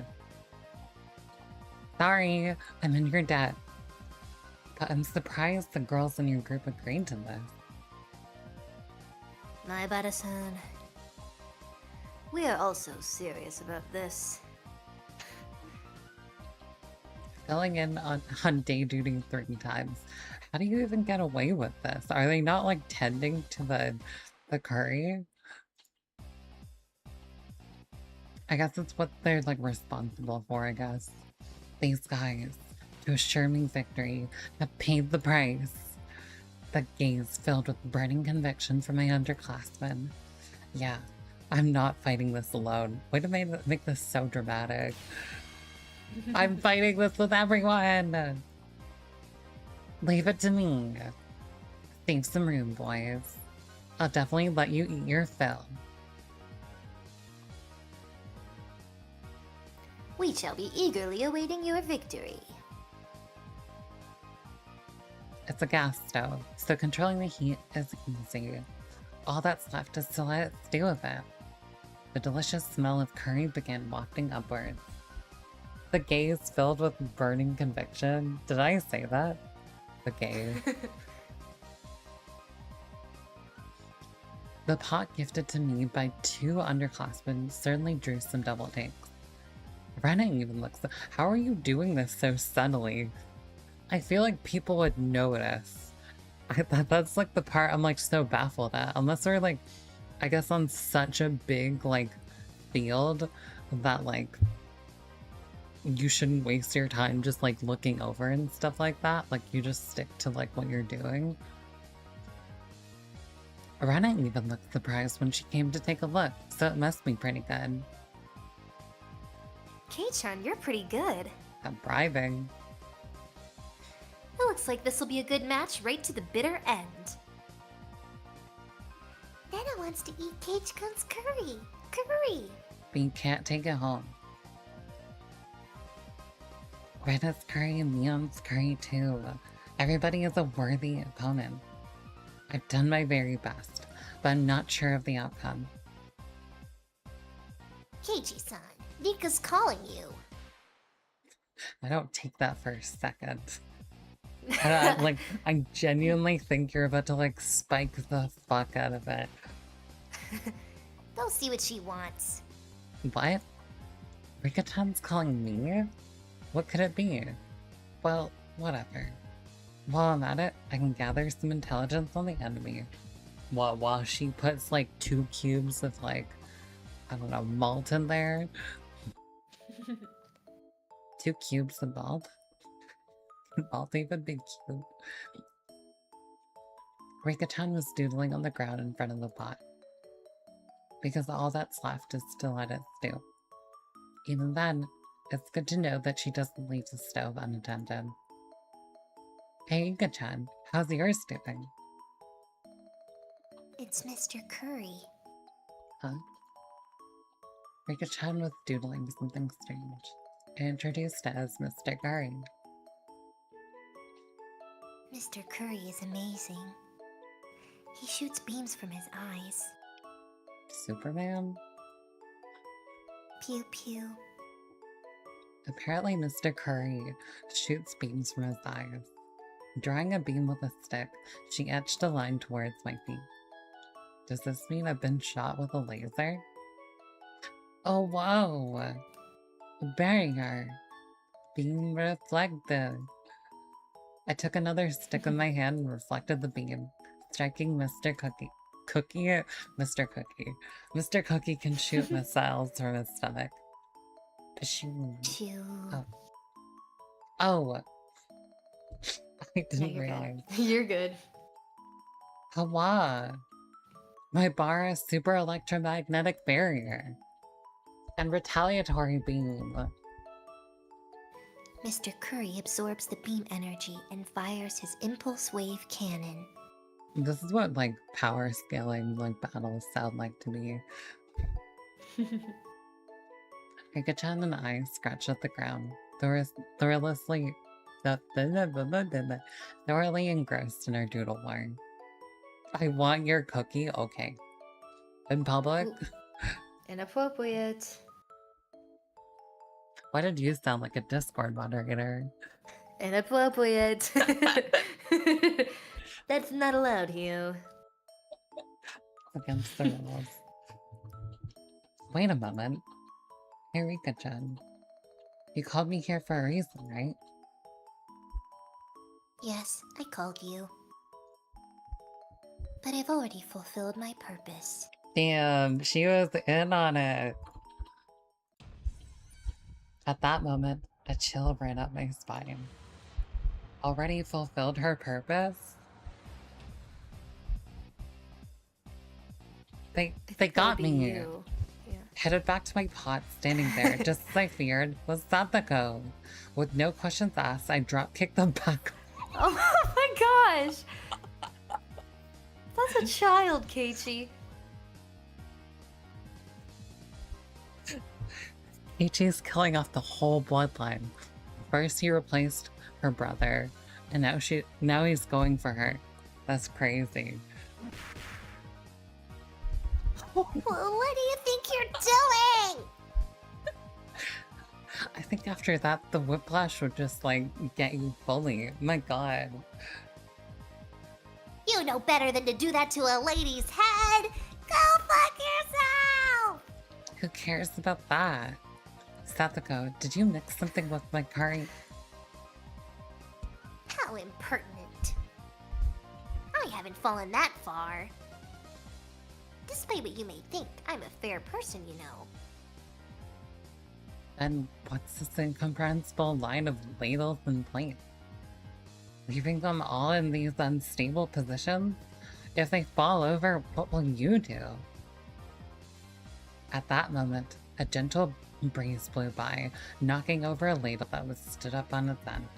Sorry, I'm in your debt. But I'm surprised the girls in your group agreed to this. Mayabara-san, we are also serious about this. Filling in on day duty 3 times. How do you even get away with this? Are they not like tending to the curry? I guess it's what they're like responsible for, I guess. These guys, to assure me victory, have paid the price. The gaze filled with burning conviction for my underclassmen. Yeah, I'm not fighting this alone. Way to make this so dramatic. I'm fighting this with everyone! Leave it to me. Save some room, boys. I'll definitely let you eat your fill. We shall be eagerly awaiting your victory. It's a gas stove, so controlling the heat is easy. All that's left is to let it stew a bit. The delicious smell of curry began wafting upwards. The gaze filled with burning conviction. Did I say that? The gaze. The pot gifted to me by 2 underclassmen certainly drew some double takes. Rena even looks. How are you doing this so subtly? I feel like people would notice. That's like the part I'm like so baffled at. Unless we're like, I guess on such a big like field that like you shouldn't waste your time just like looking over and stuff like that. Like you just stick to like what you're doing. Rena even looked surprised when she came to take a look, so it must be pretty good. Kei-chan, you're pretty good. I'm bribing. It looks like this will be a good match right to the bitter end. Nana wants to eat Cage-kun's curry. Curry! But you can't take it home. Rena's curry and MION's curry too. Everybody is a worthy opponent. I've done my very best, but I'm not sure of the outcome. Keiji-san, Rika's calling you. I don't take that for a second. I genuinely think you're about to like spike the fuck out of it. Go see what she wants. What? Rika-chan's calling me? What could it be? Well, whatever. While I'm at it, I can gather some intelligence on the enemy. While she puts like 2 cubes of like, I don't know, malt in there. 2 cubes of malt? Can malt even be cute? Rika-chan was doodling on the ground in front of the pot, because all that's left is to let it stew. Even then, it's good to know that she doesn't leave the stove unattended. Hey, Rika-chan, how's yours doing? It's Mr. Curry. Huh? Rika-chan was doodling something strange, and introduced as Mr. Curry. Mr. Curry is amazing. He shoots beams from his eyes. Superman? Pew pew. Apparently, Mr. Curry shoots beams from his eyes. Drawing a beam with a stick, she etched a line towards my feet. Does this mean I've been shot with a laser? Oh, whoa! Barrier. Beam reflected. I took another stick in my hand and reflected the beam, striking Mr. Cookie. Mr. Cookie. Mr. Cookie can shoot missiles from his stomach. Pew. Oh. I No, didn't you're realize. good. You're good. Hawa. My bar is super electromagnetic barrier. And retaliatory beam. Mr. Curry absorbs the beam energy and fires his impulse wave cannon. This is what, like, power scaling, like, battles sound like to me. Rika-chan and I scratched at the ground, thoroughly engrossed in our doodle war. I want your cookie? Okay. In public? Ooh. Inappropriate. Why did you sound like a Discord moderator? Inappropriate. That's not allowed here. Against the rules. Wait a moment. Hey, Rika-chan. You called me here for a reason, right? Yes, I called you. But I've already fulfilled my purpose. Damn, she was in on it. At that moment, a chill ran up my spine. Already fulfilled her purpose? They got me. You. Yeah. Headed back to my pot, standing there, just as I feared, was Satoko. With no questions asked, I drop-kicked them back. Oh my gosh! That's a child, Keiichi. Ichi's killing off the whole bloodline. First he replaced her brother, and now he's going for her. That's crazy. Well, what do you think you're doing? I think after that, the whiplash would just, like, get you fully. My god. You know better than to do that to a lady's head. Go fuck yourself! Who cares about that? Satoko, did you mix something with my curry? How impertinent. I haven't fallen that far. Despite what you may think, I'm a fair person, you know. And what's this incomprehensible line of ladles and plates? Leaving them all in these unstable positions? If they fall over, what will you do? At that moment, a gentle breeze blew by, knocking over a ladle that was stood up on its end.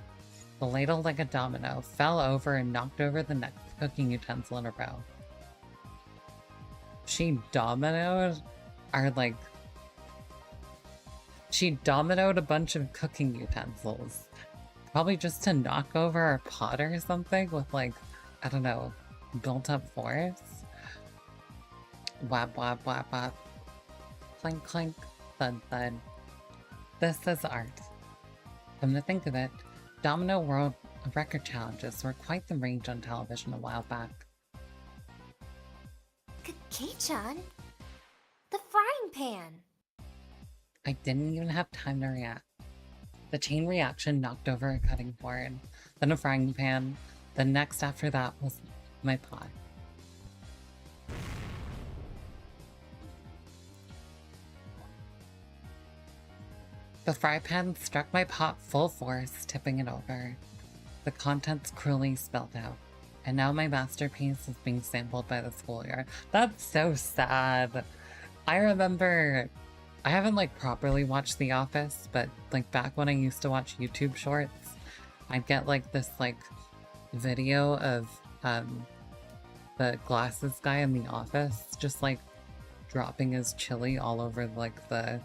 The ladle, like a domino, fell over and knocked over the next cooking utensil in a row. She dominoed a bunch of cooking utensils. Probably just to knock over a pot or something with, like, I don't know, built up force. Whap, whap, whap, whap. Clink, clink, thud, thud. This is art. Come to think of it, Domino World Record Challenges were quite the range on television a while back. Kei-chan? The frying pan! I didn't even have time to react. The chain reaction knocked over a cutting board, then a frying pan, the next after that was my pot. The fry pan struck my pot full force, tipping it over. The contents cruelly spilled out. And now my masterpiece is being sampled by the schoolyard. That's so sad. I remember, I haven't like properly watched The Office, but like back when I used to watch YouTube shorts, I'd get like this like video of the glasses guy in The Office just like dropping his chili all over like the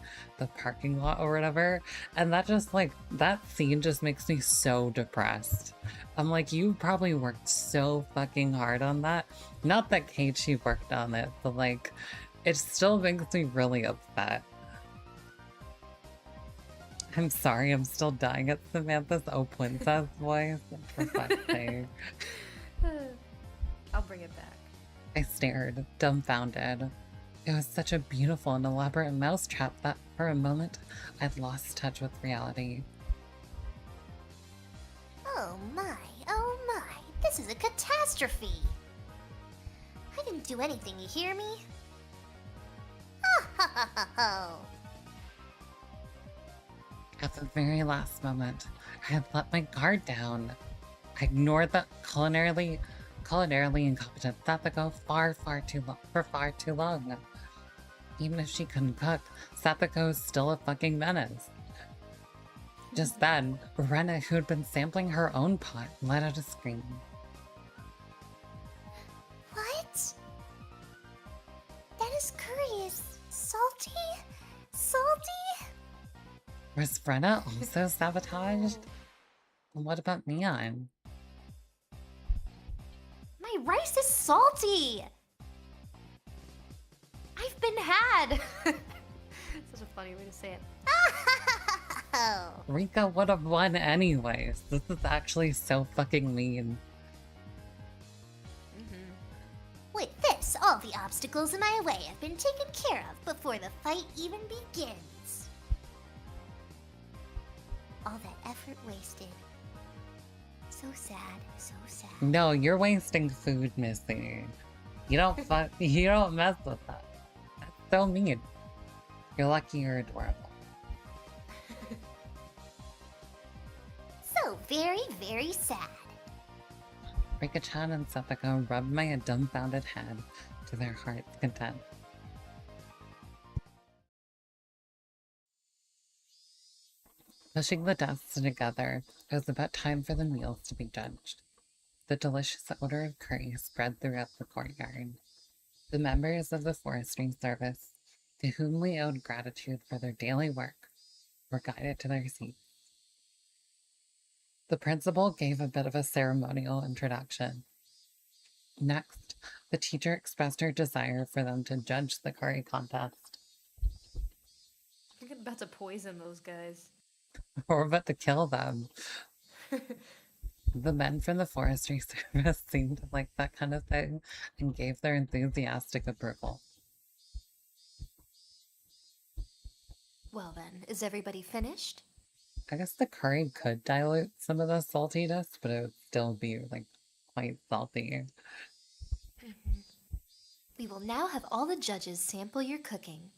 parking lot or whatever, and that just like that scene just makes me so depressed. I'm like, you probably worked so fucking hard on that. Not that Keiichi worked on it, but like it still makes me really upset. I'm sorry, I'm still dying at Samantha's "Oh Princess" voice. For fuck's sake. I'll bring it back. I stared, dumbfounded. It was such a beautiful and elaborate mousetrap that, for a moment, I'd lost touch with reality. Oh my, this is a catastrophe! I didn't do anything, you hear me? At the very last moment, I had let my guard down. I ignored the culinarily incompetent Satoko for far too long. Even if she couldn't cook, Satoko is still a fucking menace. Just then, Rena, who had been sampling her own pot, let out a scream. What? That is curry is salty? Salty? Was Rena also sabotaged? And what about MION? My rice is salty! I've been had! Such a funny way to say it. Rika would have won anyways. This is actually so fucking mean. With this, all the obstacles in my way have been taken care of before the fight even begins. All that effort wasted. So sad, so sad. No, you're wasting food, Missy. You don't you don't mess with that. That's so mean. You're lucky you're adorable. So very, very sad. Rika-chan and Satoko rubbed my dumbfounded head to their heart's content. Pushing the desks together, it was about time for the meals to be judged. The delicious odor of curry spread throughout the courtyard. The members of the forestry service, to whom we owed gratitude for their daily work, were guided to their seats. The principal gave a bit of a ceremonial introduction. Next, the teacher expressed her desire for them to judge the curry contest. You're about to poison those guys. Or about to kill them. The men from the forestry service seemed to like that kind of thing and gave their enthusiastic approval. Well then, is everybody finished? I guess the curry could dilute some of the saltiness, but it would still be like quite salty. We will now have all the judges sample your cooking.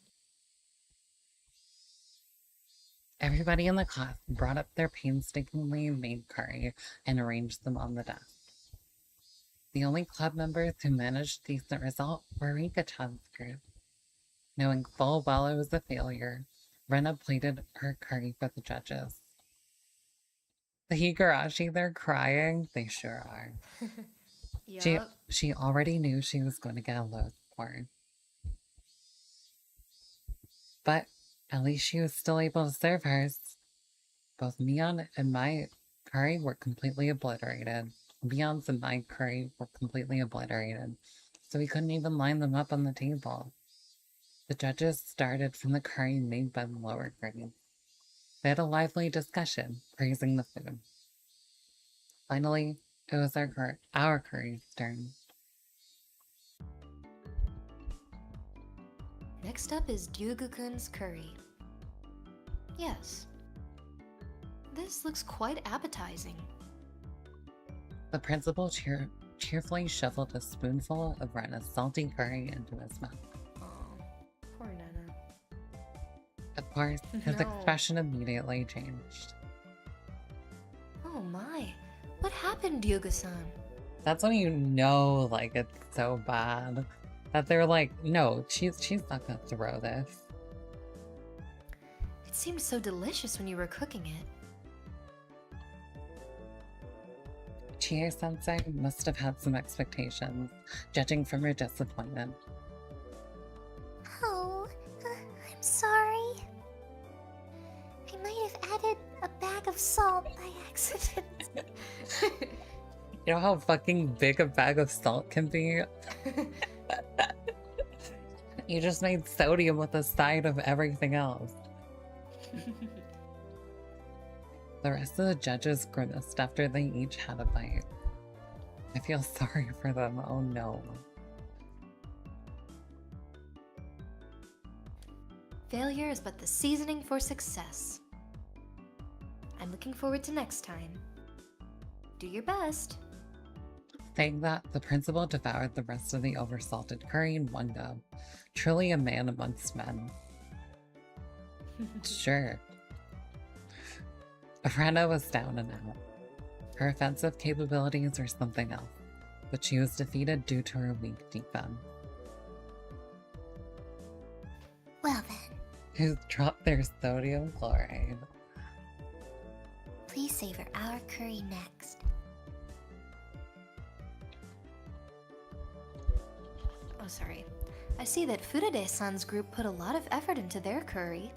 Everybody in the class brought up their painstakingly made curry and arranged them on the desk. The only club members who managed a decent result were Rika-chan's group. Knowing full well it was a failure, Rena plated her curry for the judges. The Higurashi, they're crying. They sure are. Yup. She already knew she was going to get a low score. But at least she was still able to serve hers. Both MION and my curry were completely obliterated. MION's and my curry were completely obliterated, so we couldn't even line them up on the table. The judges started from the curry made by the lower grades. They had a lively discussion, praising the food. Finally, it was our curry's turn. Next up is Ryuugu-kun's curry. Yes. This looks quite appetizing. The principal cheerfully shoveled a spoonful of Rena's salty curry into his mouth. Oh, poor Nana. Of course, his No. expression immediately changed. Oh my. What happened, Ryuugu-san? That's when you know, like, it's so bad. That they're like, no, she's not gonna throw this. It seemed so delicious when you were cooking it. Chie-sensei must have had some expectations, judging from her disappointment. Oh, I'm sorry. I might have added a bag of salt by accident. You know how fucking big a bag of salt can be? You just made sodium with a side of everything else. The rest of the judges grimaced after they each had a bite. I feel sorry for them, oh no. Failure is but the seasoning for success. I'm looking forward to next time. Do your best. Saying that, the principal devoured the rest of the oversalted curry in one go. Truly a man amongst men. Sure. Rena was down and out. Her offensive capabilities were something else, but she was defeated due to her weak defense. Well then, Who dropped their sodium chloride? please savor our curry next. Oh, sorry. I see that Furade-san's group put a lot of effort into their curry.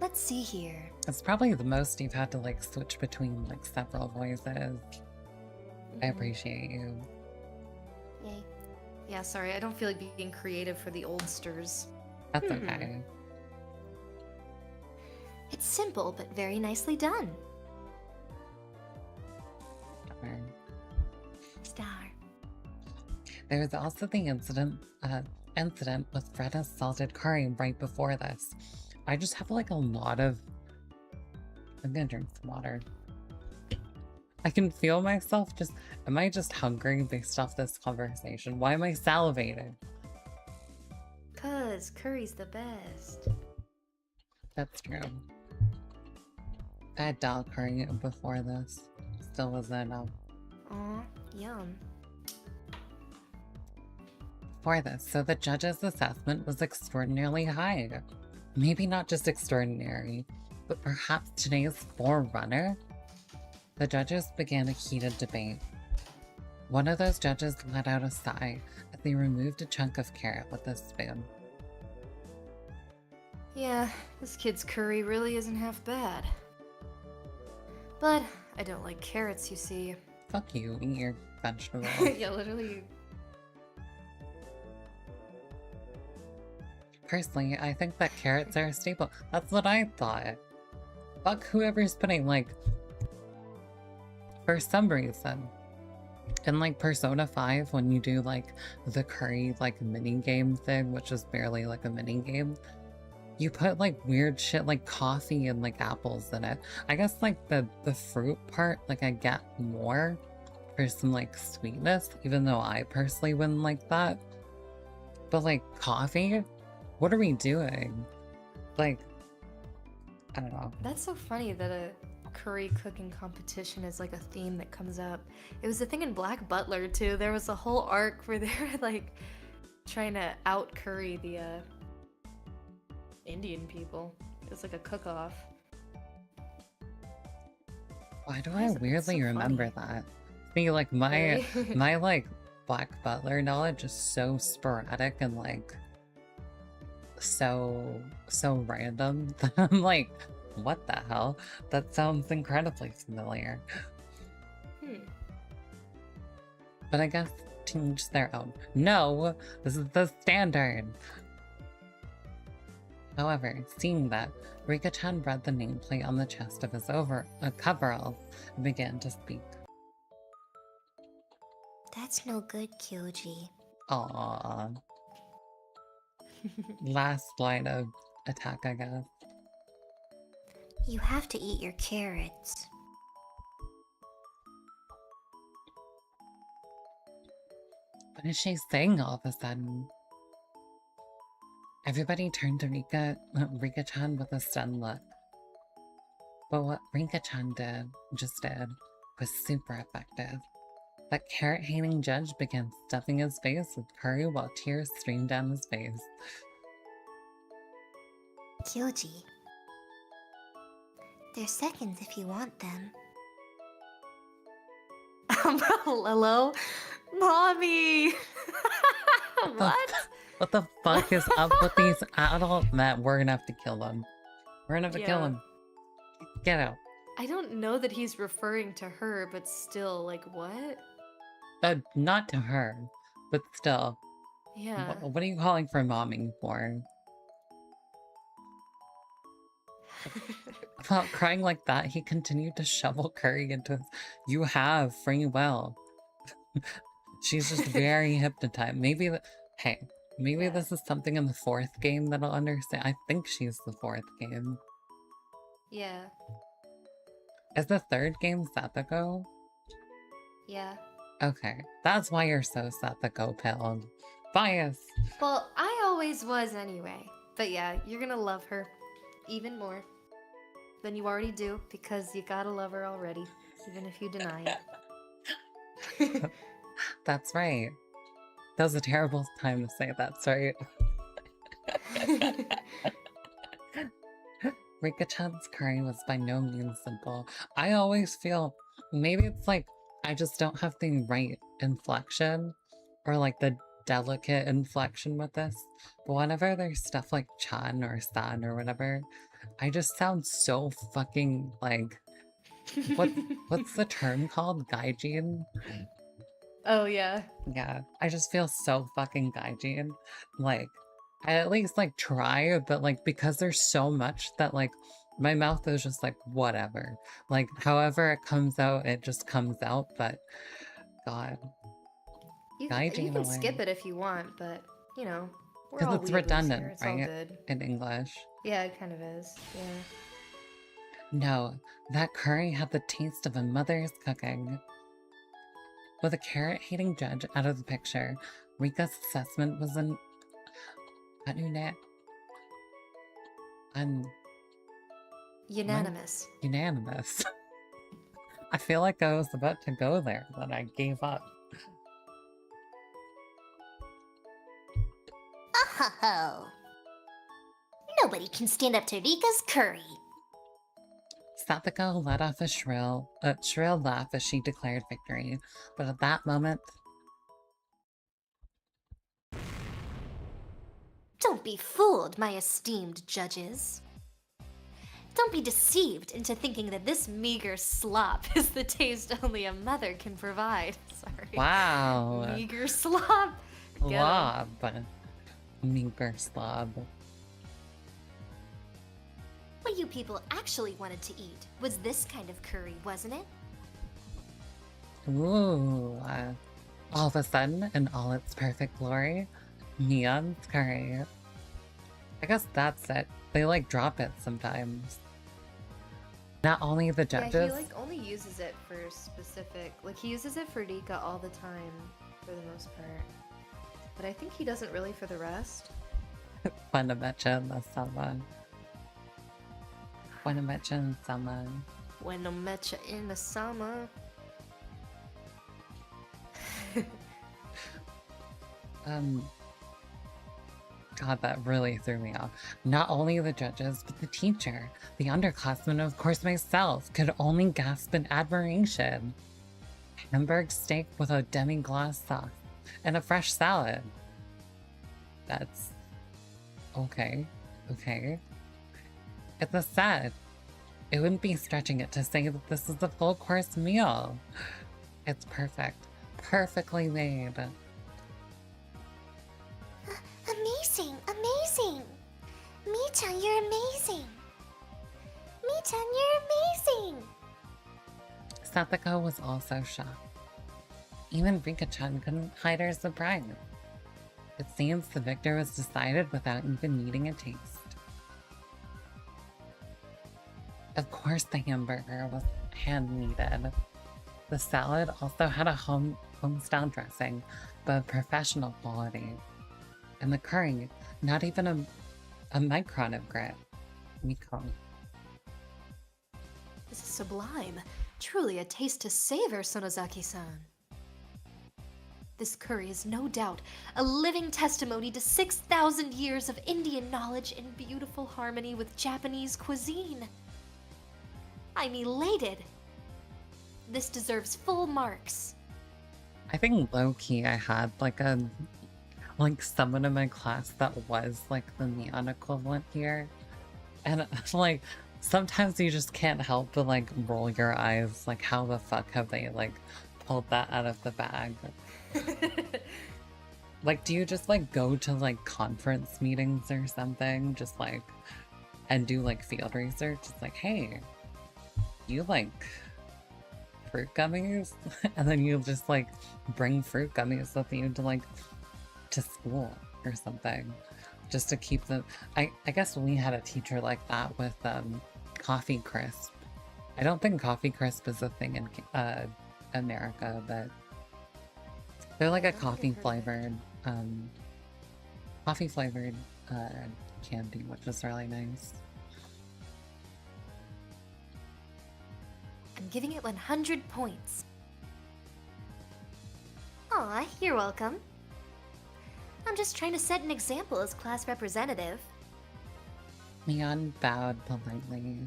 Let's see here. It's probably the most you've had to like switch between like several voices. I appreciate you. Yay. Yeah, sorry, I don't feel like being creative for the oldsters. That's okay. It's simple, but very nicely done. Darn. Star. There was also the incident with Rena's salted curry right before this. I just have like a lot of... I'm gonna drink some water. I can feel myself just... Am I just hungry based off this conversation? Why am I salivating? 'Cause curry's the best. That's true. I had dal curry before this. Still wasn't enough. Aw, yum. For this, so the judge's assessment was extraordinarily high. Maybe not just extraordinary, but perhaps today's forerunner? The judges began a heated debate. One of those judges let out a sigh as they removed a chunk of carrot with a spoon. Yeah, this kid's curry really isn't half bad. But I don't like carrots, you see. Fuck you, eat your vegetables. Yeah, literally. Personally, I think that carrots are a staple. That's what I thought. Fuck whoever's putting, like... For some reason, in, like, Persona 5, when you do, like, the curry, like, mini-game thing, which is barely, like, a mini-game, you put, like, weird shit, like, coffee and, like, apples in it. I guess, like, the fruit part, like, I get more for some, like, sweetness, even though I personally wouldn't like that. But, like, coffee? What are we doing? Like, I don't know. That's so funny that a curry cooking competition is like a theme that comes up. It was a thing in Black Butler too. There was a whole arc where they were like trying to out curry the Indian people. It was like a cook-off. Why do Why I is it weirdly so remember funny? that? See, like, my Really? my like Black Butler knowledge is so sporadic and like so random that I'm like, what the hell? That sounds incredibly familiar. But I guess to each their own. No, this is the standard. However, seeing that, Rika-chan read the nameplate on the chest of his coveralls and began to speak. That's no good, Kyoji. Aww. Last line of attack, I guess. You have to eat your carrots. What is she saying all of a sudden? Everybody turned to Rika-chan with a stunned look. But what Rika-chan did was super effective. That carrot-hating judge began stuffing his face with curry while tears streamed down his face. Kyoji. They're seconds if you want them. Hello? Mommy! What? What the fuck is up with these adults? Matt, we're gonna have to kill them. We're gonna have to kill him. Get out. I don't know that he's referring to her, but still, like, what? Not to her, but still. Yeah. What are you calling for momming for? About crying like that, he continued to shovel curry into his... You have free will. She's just very hypnotized. Maybe... Hey, maybe this is something in the fourth game that I'll understand. I think she's the fourth game. Yeah. Is the third game Satoko? Yeah. Okay, that's why you're so Satoko-pilled. Bias! Well, I always was anyway. But yeah, you're gonna love her. Even more. Than you already do, because you gotta love her already. Even if you deny it. That's right. That was a terrible time to say that's right. Rika-chan's curry was by no means simple. I always feel, maybe it's like, I just don't have the right inflection, or like the delicate inflection with this, but whenever there's stuff like chan or san or whatever, I just sound so fucking like, what's the term called? Gaijin? Oh, yeah. Yeah, I just feel so fucking gaijin. Like, I at least like try, but like because there's so much that like my mouth is just like whatever. Like however it comes out, it just comes out. But God, You can skip it if you want, but you know, we're all because it's weeaboos redundant, here. It's right? all good. In English. Yeah, it kind of is. Yeah. No, that curry had the taste of a mother's cooking. With a carrot-hating judge out of the picture, Rika's assessment was Unanimous. Unanimous. I feel like I was about to go there, but I gave up. Oh, nobody can stand up to Rika's curry. Satoko let off a shrill laugh as she declared victory, but at that moment... Don't be fooled, my esteemed judges. Don't be deceived into thinking that this meager slop is the taste only a mother can provide. Sorry. Wow. Meager slop. Slob. Meager slob. What you people actually wanted to eat was this kind of curry, wasn't it? Ooh. All of a sudden, in all its perfect glory, MION's curry. I guess that's it. They like drop it sometimes. Not only the judges. Yeah, he like only uses it for specific. Like he uses it for Rika all the time, for the most part. But I think he doesn't really for the rest. Funamecha in the summer. Funamecha in summer. When I met you in the summer. God, that really threw me off. Not only the judges, but the teacher, the underclassmen, and of course myself, could only gasp in admiration. Hamburg steak with a demi-glace sauce and a fresh salad. That's... okay. Okay. It's a set. It wouldn't be stretching it to say that this is a full-course meal. It's perfect. Perfectly made. Amazing, amazing. Mi-chan, you're amazing. Mi-chan, you're amazing. Satoko was also shocked. Even Rika-chan couldn't hide her surprise. It seems the victor was decided without even needing a taste. Of course the hamburger was hand-kneaded. The salad also had a home-style dressing, but of professional quality. And the curry, not even a micron of grit. Mikon. This is sublime. Truly a taste to savor, Sonozaki-san. This curry is no doubt a living testimony to 6,000 years of Indian knowledge in beautiful harmony with Japanese cuisine. I'm elated. This deserves full marks. I think low-key I had like someone in my class that was like the neon equivalent here. And like sometimes you just can't help but like roll your eyes like how the fuck have they like pulled that out of the bag? Like do you just like go to like conference meetings or something just like and do like field research? It's like, hey, you like fruit gummies? And then you just like bring fruit gummies with you to like to school or something just to keep them. I guess we had a teacher like that with coffee crisp. I don't think coffee crisp is a thing in America, but they're like a coffee flavored candy, which is really nice. I'm giving it 100 points. Aw, you're welcome. I'm just trying to set an example as class representative. Mion bowed politely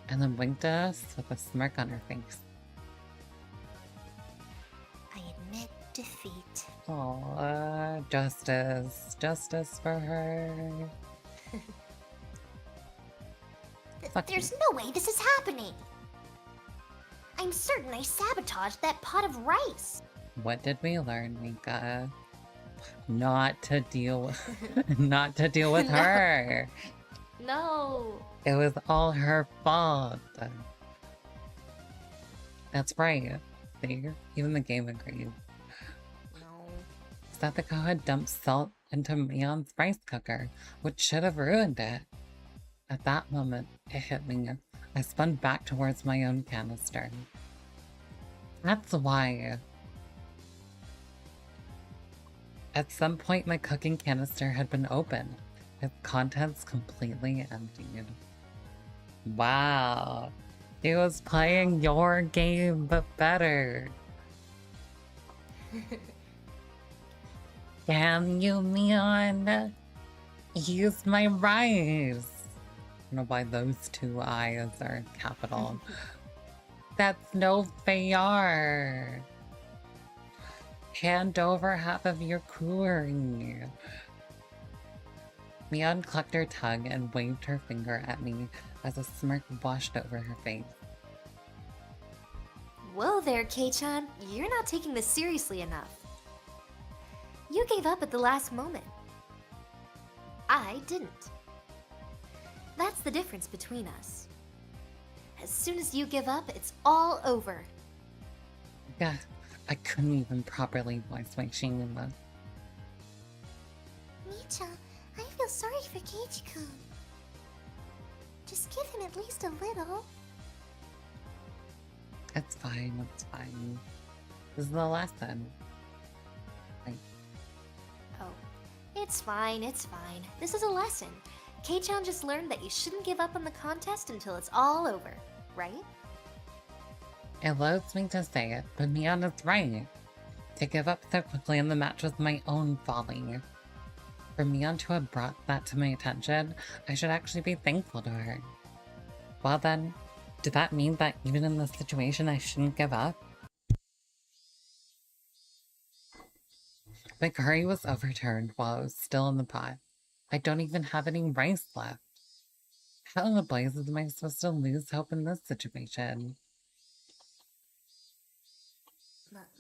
and then winked at us with a smirk on her face. I admit defeat. Oh, justice for her. There's no way this is happening. I'm certain I sabotaged that pot of rice. What did we learn, Mika? Not to deal with her. No. It was all her fault. That's right. See, even the game agreed. No. Satoko had dumped salt into Mion's rice cooker, which should have ruined it. At that moment, it hit me. I spun back towards my own canister. That's why. At some point, my cooking canister had been opened, its contents completely emptied. Wow. He was playing your game, but better. Damn you, Mion. Use my rice. I don't know why those two eyes are capital. That's no fair. Hand over half of your curry. Mion clucked her tongue and waved her finger at me as a smirk washed over her face. Whoa there, Kei-chan. You're not taking this seriously enough. You gave up at the last moment. I didn't. That's the difference between us. As soon as you give up, it's all over. Yeah, I couldn't even properly voice my shame. Micha, I feel sorry for Keiichi-kun. Just give him at least a little. It's fine, it's fine. This is the lesson. Oh, it's fine, it's fine. This is a lesson. Kei-chan just learned that you shouldn't give up on the contest until it's all over, right? It loads me to say it, but Mion is right. To give up so quickly in the match was my own folly. For Mion to have brought that to my attention, I should actually be thankful to her. Well then, did that mean that even in this situation I shouldn't give up? My curry was overturned while it was still in the pot. I don't even have any rice left. How in the blazes am I supposed to lose hope in this situation?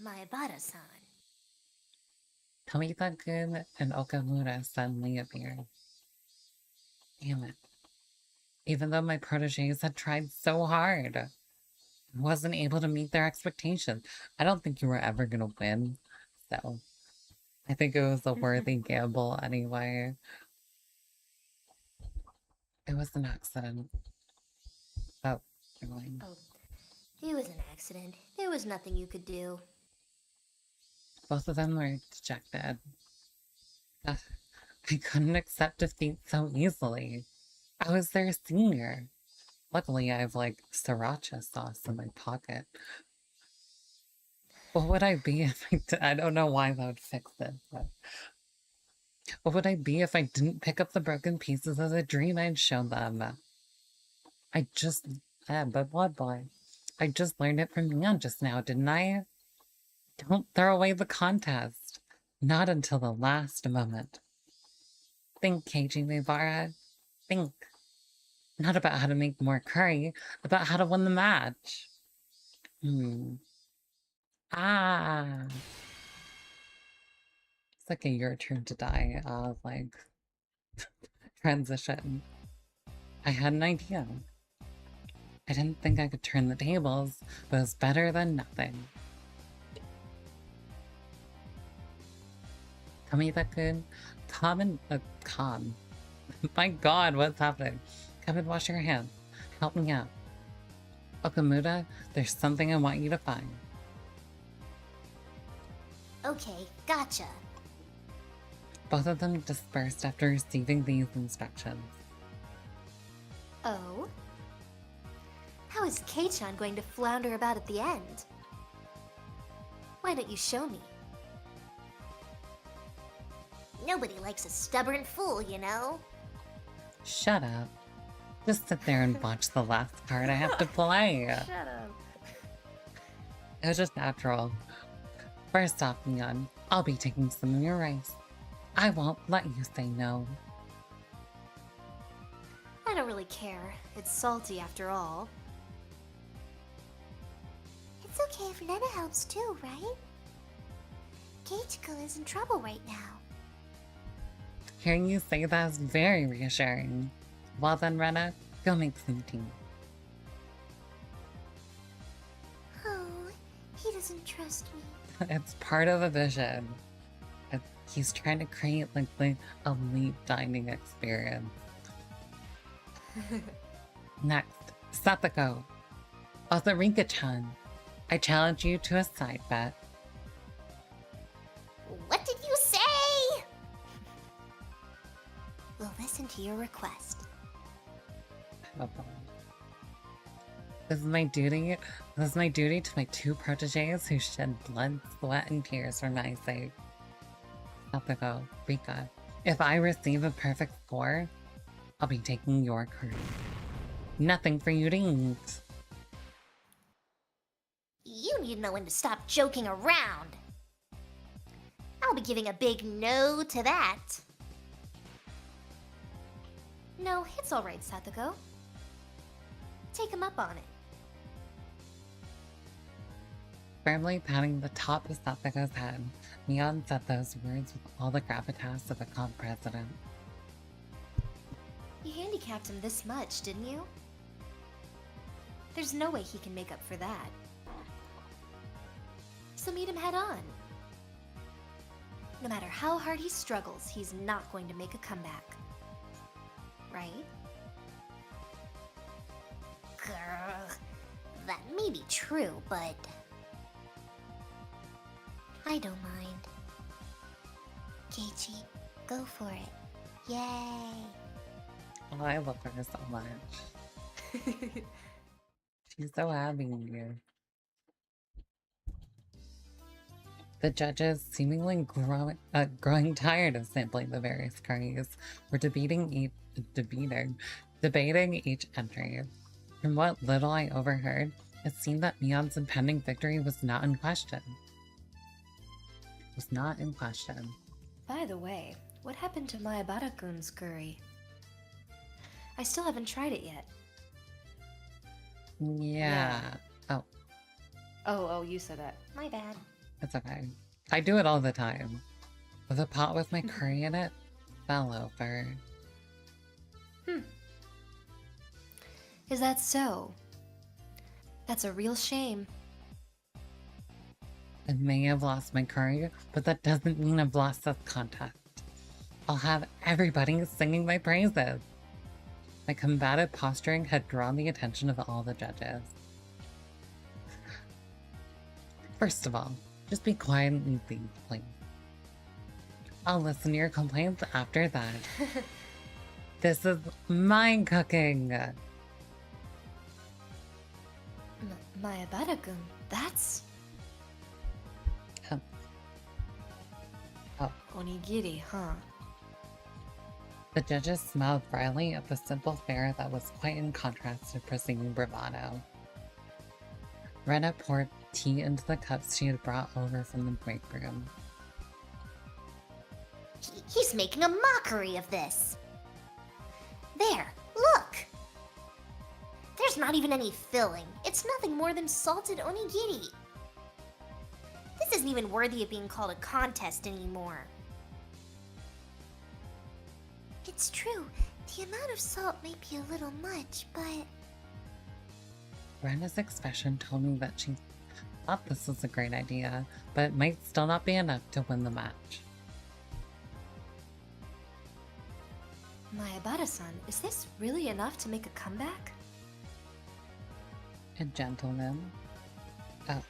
Maebara-san. Tomita-kun and Okamura suddenly appeared. Damn it. Even though my proteges had tried so hard, I wasn't able to meet their expectations. I don't think you were ever gonna win, so I think it was a worthy gamble anyway. It was an accident. Oh, never mind. Oh, it was an accident. There was nothing you could do. Both of them were dejected. I couldn't accept defeat so easily. I was their senior. Luckily, I have like sriracha sauce in my pocket. What would I be if I don't know why that would fix it, but what would I be if I didn't pick up the broken pieces of the dream I'd shown them? I just, but Blood Boy, I just learned it from Mion just now, didn't I? Don't throw away the contest. Not until the last moment. Think, Keiji Mibara. Think. Not about how to make more curry, about how to win the match. Ah. It's like a your turn to die, like, transition. I had an idea. I didn't think I could turn the tables, but it's better than nothing. Kamita-kun, come. My god, what's happening? Come and wash your hands. Help me out. Okamuda, there's something I want you to find. Okay, gotcha. Both of them dispersed after receiving these instructions. Oh? How is Kei-chan going to flounder about at the end? Why don't you show me? Nobody likes a stubborn fool, you know? Shut up. Just sit there and watch the last card I have to play. Shut up. It was just natural. First off, Mion, I'll be taking some of your rice. I won't let you say no. I don't really care. It's salty after all. It's okay if Rena helps too, right? Keiichiko is in trouble right now. Hearing you say that is very reassuring. Well then, Rena, go make some tea. Oh, he doesn't trust me. It's part of the vision. He's trying to create like the elite dining experience. Next, Satoko. Ozarika-chan, I challenge you to a side bet. What did you say? We'll listen to your request. Oh, boy. This is my duty. This is my duty to my two proteges who shed blood, sweat, and tears for my sake. Satoko, Rika, if I receive a perfect score, I'll be taking your curry. Nothing for you to eat. You need to know when to stop joking around. I'll be giving a big no to that. No, it's alright, Satoko. Take him up on it. Firmly patting the top of Satoko's head, Mion said those words with all the gravitas of a comp president. You handicapped him this much, didn't you? There's no way he can make up for that. So meet him head on. No matter how hard he struggles, he's not going to make a comeback. Right? Grr, that may be true, but I don't mind. Keiichi, go for it. Yay! Oh, I love her so much. She's so happy here. The judges, seemingly growing tired of sampling the various curries, were debating each entry. From what little I overheard, it seemed that Mion's impending victory was not in question. By the way, what happened to Maebara-kun's curry? I still haven't tried it yet. Yeah. Oh, you said that. My bad. It's okay. I do it all the time. The pot with my curry in it fell over. Is that so? That's a real shame. I may have lost my curry, but that doesn't mean I've lost this contest. I'll have everybody singing my praises. My combative posturing had drawn the attention of all the judges. First of all, just be quiet and eat, please. I'll listen to your complaints after that. This is my cooking. Maebara-kun, that's... Onigiri, huh? The judges smiled wryly at the simple fare that was quite in contrast to preceding bravado. Rena poured tea into the cups she had brought over from the break room. He's making a mockery of this. There, look! There's not even any filling. It's nothing more than salted onigiri. This isn't even worthy of being called a contest anymore. It's true, the amount of salt might be a little much, but... Rena's expression told me that she thought this was a great idea, but it might still not be enough to win the match. Mayabara-san, is this really enough to make a comeback? A gentleman. Oh,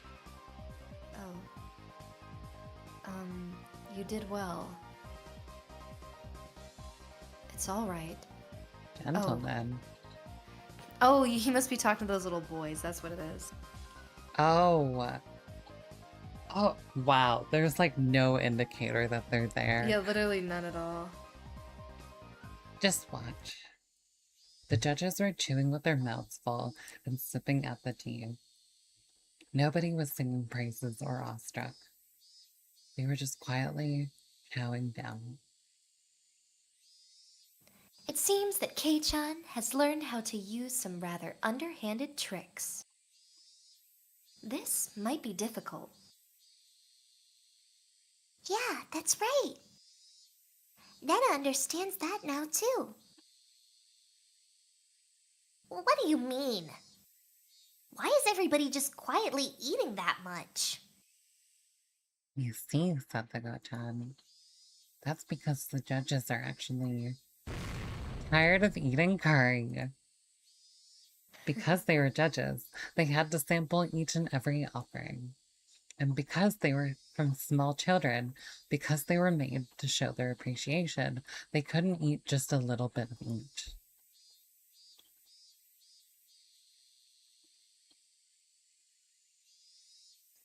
You did well. It's alright. gentleman. Oh, he must be talking to those little boys. That's what it is. Oh. Oh, wow. There's like no indicator that they're there. Yeah, literally none at all. Just watch. The judges were chewing with their mouths full and sipping at the tea. Nobody was singing praises or awestruck. They were just quietly chowing down. It seems that Kei-chan has learned how to use some rather underhanded tricks. This might be difficult. Yeah, that's right. Nana understands that now, too. What do you mean? Why is everybody just quietly eating that much? You see, Satogo-chan, that's because the judges are actually tired of eating curry. Because they were judges, they had to sample each and every offering. And because they were from small children, because they were made to show their appreciation, they couldn't eat just a little bit of each.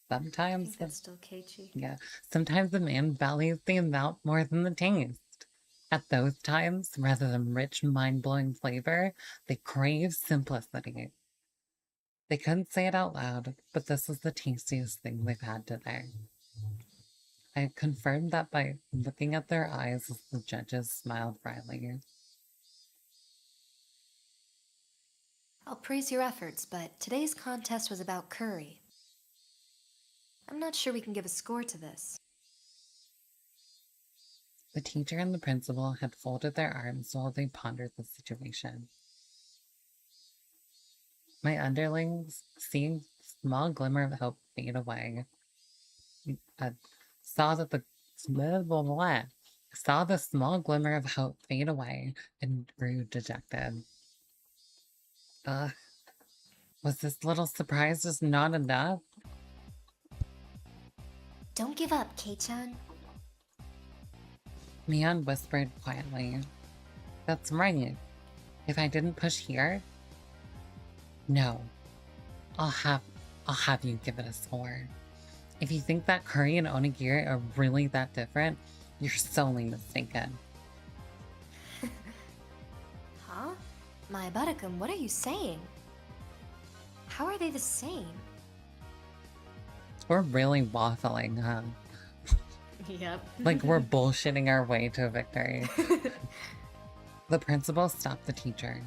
Sometimes, That's still Keiichi. yeah, sometimes the man values the amount more than the taste. At those times, rather than rich, mind-blowing flavor, they crave simplicity. They couldn't say it out loud, but this is the tastiest thing they've had today. I confirmed that by looking at their eyes as the judges smiled wryly. I'll praise your efforts, but today's contest was about curry. I'm not sure we can give a score to this. The teacher and the principal had folded their arms while they pondered the situation. My underlings, seeing a small glimmer of hope fade away, saw the small glimmer of hope fade away and grew dejected. Was this little surprise just not enough? Don't give up, Kei-chan. Mion whispered quietly. That's right. If I didn't push here, no. I'll have you give it a score. If you think that curry and onigiri are really that different, you're sorely mistaken. Huh? Mayabara-kun, what are you saying? How are they the same? We're really waffling, huh? Yep. Like we're bullshitting our way to a victory. The principal stopped the teacher.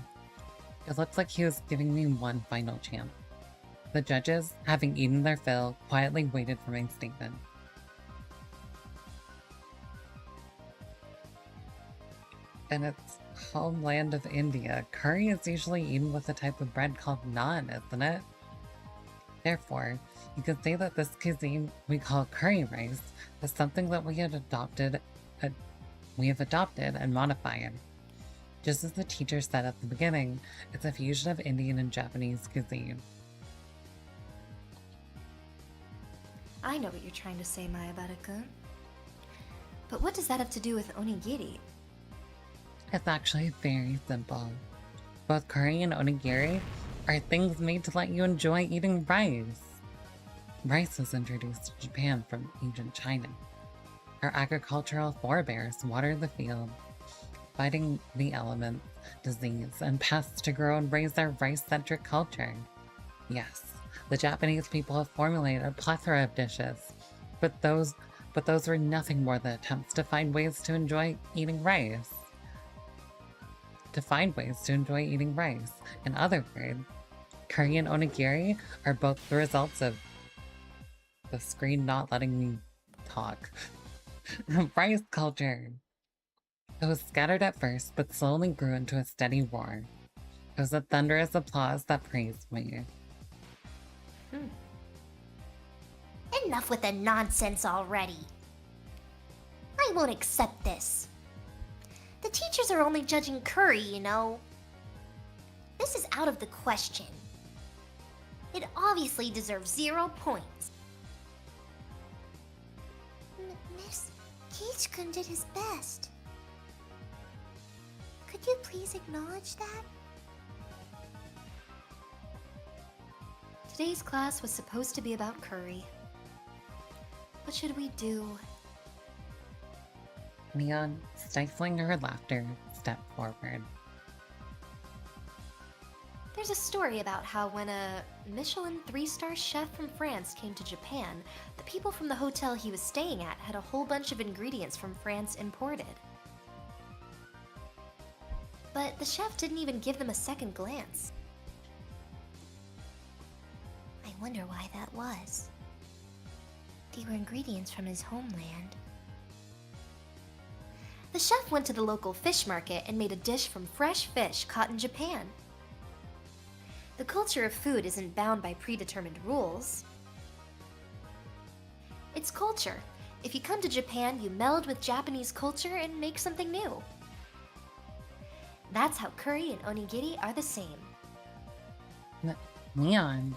It looked like he was giving me one final chance. The judges, having eaten their fill, quietly waited for my statement. In its homeland of India, curry is usually eaten with a type of bread called naan, isn't it? Therefore, you could say that this cuisine we call curry rice is something that we have adopted and modified. Just as the teacher said at the beginning, it's a fusion of Indian and Japanese cuisine. I know what you're trying to say, Mayabara-kun. But what does that have to do with onigiri? It's actually very simple. Both curry and onigiri are things made to let you enjoy eating rice. Rice was introduced to Japan from ancient China. Our agricultural forebears watered the field, fighting the elements, disease, and pests to grow and raise our rice-centric culture. Yes, the Japanese people have formulated a plethora of dishes, but those were nothing more than attempts to find ways to enjoy eating rice. In other words, curry and onigiri are both the results of the screen not letting me talk. Rice culture. It was scattered at first, but slowly grew into a steady roar. It was a thunderous applause that praised me. Enough with the nonsense already. I won't accept this. The teachers are only judging curry, you know. This is out of the question. It obviously deserves 0 points. Miss Cage-kun did his best. Could you please acknowledge that? Today's class was supposed to be about curry. What should we do? Mion, stifling her laughter, stepped forward. There's a story about how when a Michelin 3-star chef from France came to Japan, the people from the hotel he was staying at had a whole bunch of ingredients from France imported. But the chef didn't even give them a second glance. I wonder why that was. They were ingredients from his homeland. The chef went to the local fish market and made a dish from fresh fish caught in Japan. The culture of food isn't bound by predetermined rules. It's culture. If you come to Japan, you meld with Japanese culture and make something new. That's how curry and onigiri are the same. Mion.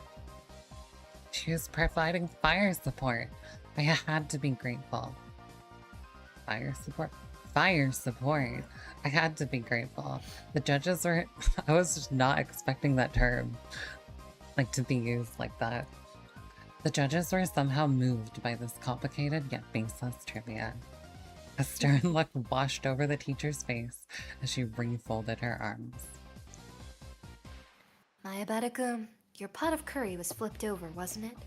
She was providing fire support. I had to be grateful. Fire support? Fire support. I had to be grateful. The judges were... I was just not expecting that term, like, to be used like that. The judges were somehow moved by this complicated yet baseless trivia. A stern look washed over the teacher's face as she refolded her arms. Mayabara-kun, your pot of curry was flipped over, wasn't it?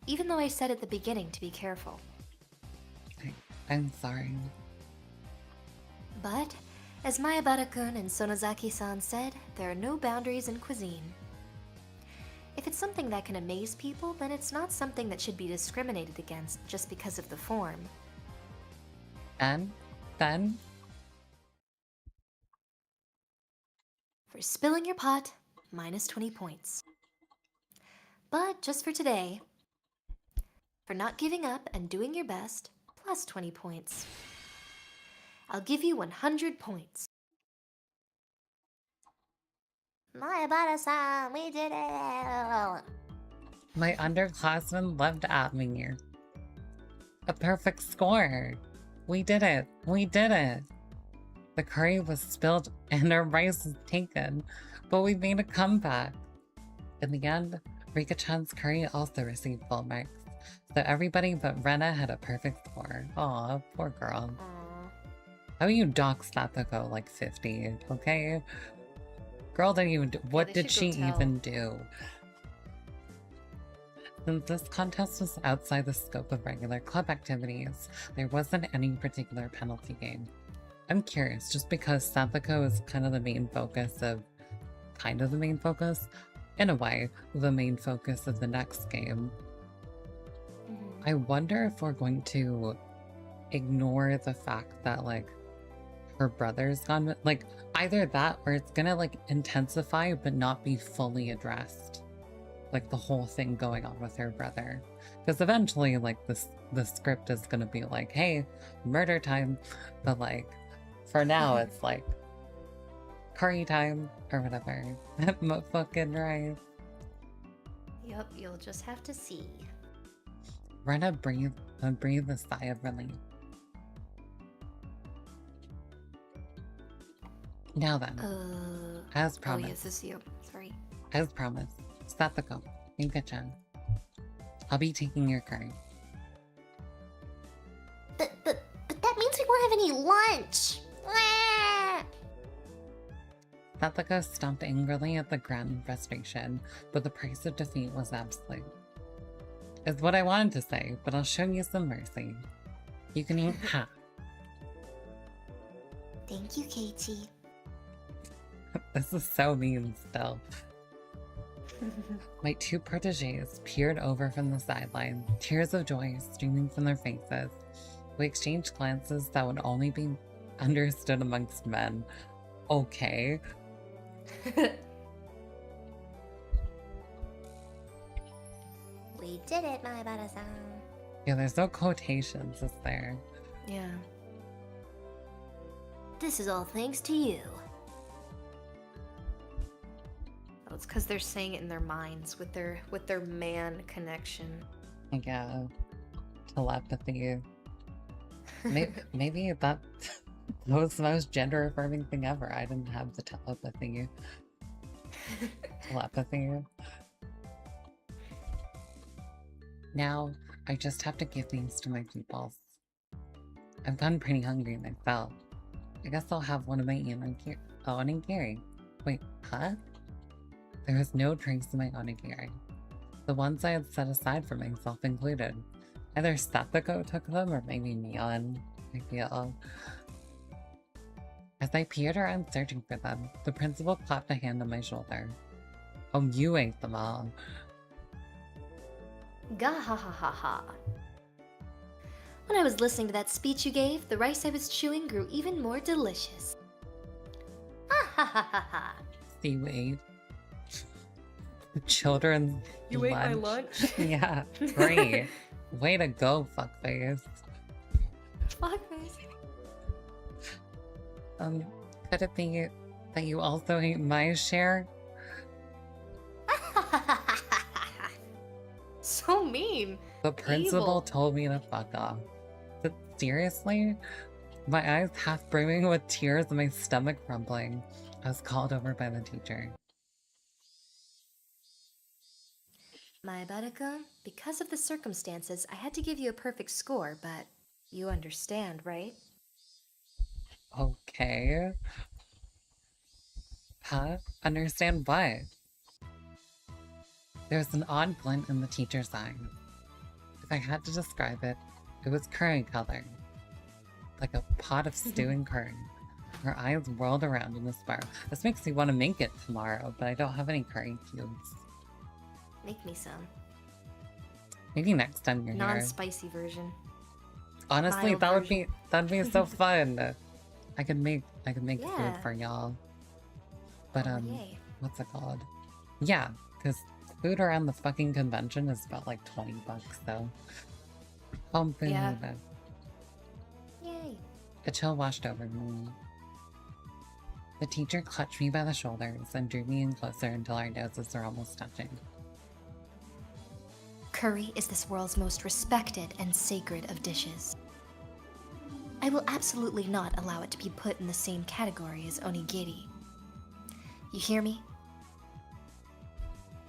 Even though I said at the beginning to be careful. I'm sorry. But, as Mayabara-kun and Sonozaki-san said, there are no boundaries in cuisine. If it's something that can amaze people, then it's not something that should be discriminated against just because of the form. And then? For spilling your pot, minus 20 points. But just for today, for not giving up and doing your best, plus 20 points. I'll give you 100 points. Mayabara-san, we did it! My underclassmen loved at me. A perfect score. We did it. We did it. The curry was spilled and our rice was taken, but we made a comeback. In the end, Rika-chan's curry also received full marks, so everybody but Rena had a perfect score. Aw, poor girl. How you dox Satoko like 50, okay? Girl didn't even do— what did she even do? Since this contest was outside the scope of regular club activities, there wasn't any particular penalty game. I'm curious, just because Satoko is kind of the main focus of— in a way, the main focus of the next game. I wonder if we're going to ignore the fact that, like, her brother's gone— like, either that or it's gonna, like, intensify but not be fully addressed. Like, the whole thing going on with her brother. Because eventually, like, the script is gonna be like, hey, murder time. But, like, for now, it's like, curry time, or whatever. I'm fucking right. Yep, you'll just have to see. Rena breathed a sigh of relief. Now then, as promised. Oh yes, this is you. Sorry. As promised, Satoko, Yuka-chan. I'll be taking your curry. lunch! Wah! Satsuko stomped angrily at the ground in frustration, but the price of defeat was absolute. Is what I wanted to say, but I'll show you some mercy. You can eat half. Thank you, Keiichi. This is so mean still. My two protégés peered over from the sideline, tears of joy streaming from their faces. We exchanged glances that would only be understood amongst men. Okay. We did it, Maibara-san. Yeah, there's no quotations, is there? Yeah. This is all thanks to you. Oh, it's because they're saying it in their minds with their man connection. Yeah. Telepathy. Maybe that was the most gender affirming thing ever. I didn't have the telepathy. Telepathy. Now, I just have to give these to my peoples. I've gotten pretty hungry myself. I guess I'll have one of my onigiri. Wait, huh? There was no trace of my onigiri. The ones I had set aside for myself included. Either Satsuko took them or maybe MION, I feel. As I peered around searching for them, the principal clapped a hand on my shoulder. Oh, you ate them all. Gahahaha. When I was listening to that speech you gave, the rice I was chewing grew even more delicious. Ha ha ha ha ha. Seaweed. The children's You ate my lunch? Yeah, great. Way to go, fuckface. Fuckface. Could it be that you also ate my share? So mean. The principal Evil. told me to fuck off. But seriously? My eyes half brimming with tears and my stomach rumbling. I was called over by the teacher. Maibara-kun, because of the circumstances, I had to give you a perfect score, but you understand, right? Okay. Huh? Understand what? There was an odd glint in the teacher's eye. If I had to describe it, it was curry color. Like a pot of stewing curry. Her eyes whirled around in a spiral. This makes me want to make it tomorrow, but I don't have any curry cubes. Make me some. Maybe next time you're here. Non-spicy version. Honestly, mild that'd be so fun. I could make food Yeah. for y'all. But Oh, yay. what's it called? Yeah, because food around the fucking convention is about like $20, so food. Yeah. Yay. A chill washed over me. The teacher clutched me by the shoulders and drew me in closer until our noses were almost touching. Curry is this world's most respected and sacred of dishes. I will absolutely not allow it to be put in the same category as onigiri. You hear me?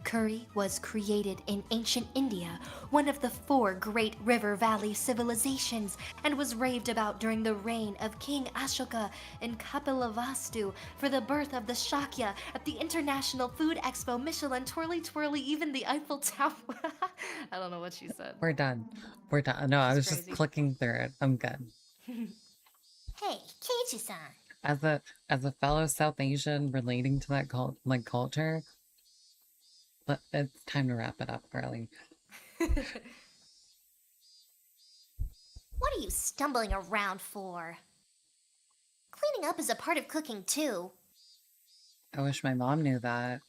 Curry was created in ancient India, one of the 4 great river valley civilizations, and was raved about during the reign of King Ashoka in Kapilavastu for the birth of the Shakya at the International Food Expo, Michelin, Twirly Twirly, even the Eiffel Tower. I don't know what she said. We're done. We're done. No, I was This is just crazy. clicking through it. I'm good. Hey, Keiichi-san. As a fellow South Asian relating to that culture, but it's time to wrap it up, girly. What are you stumbling around for? Cleaning up is a part of cooking too. I wish my mom knew that.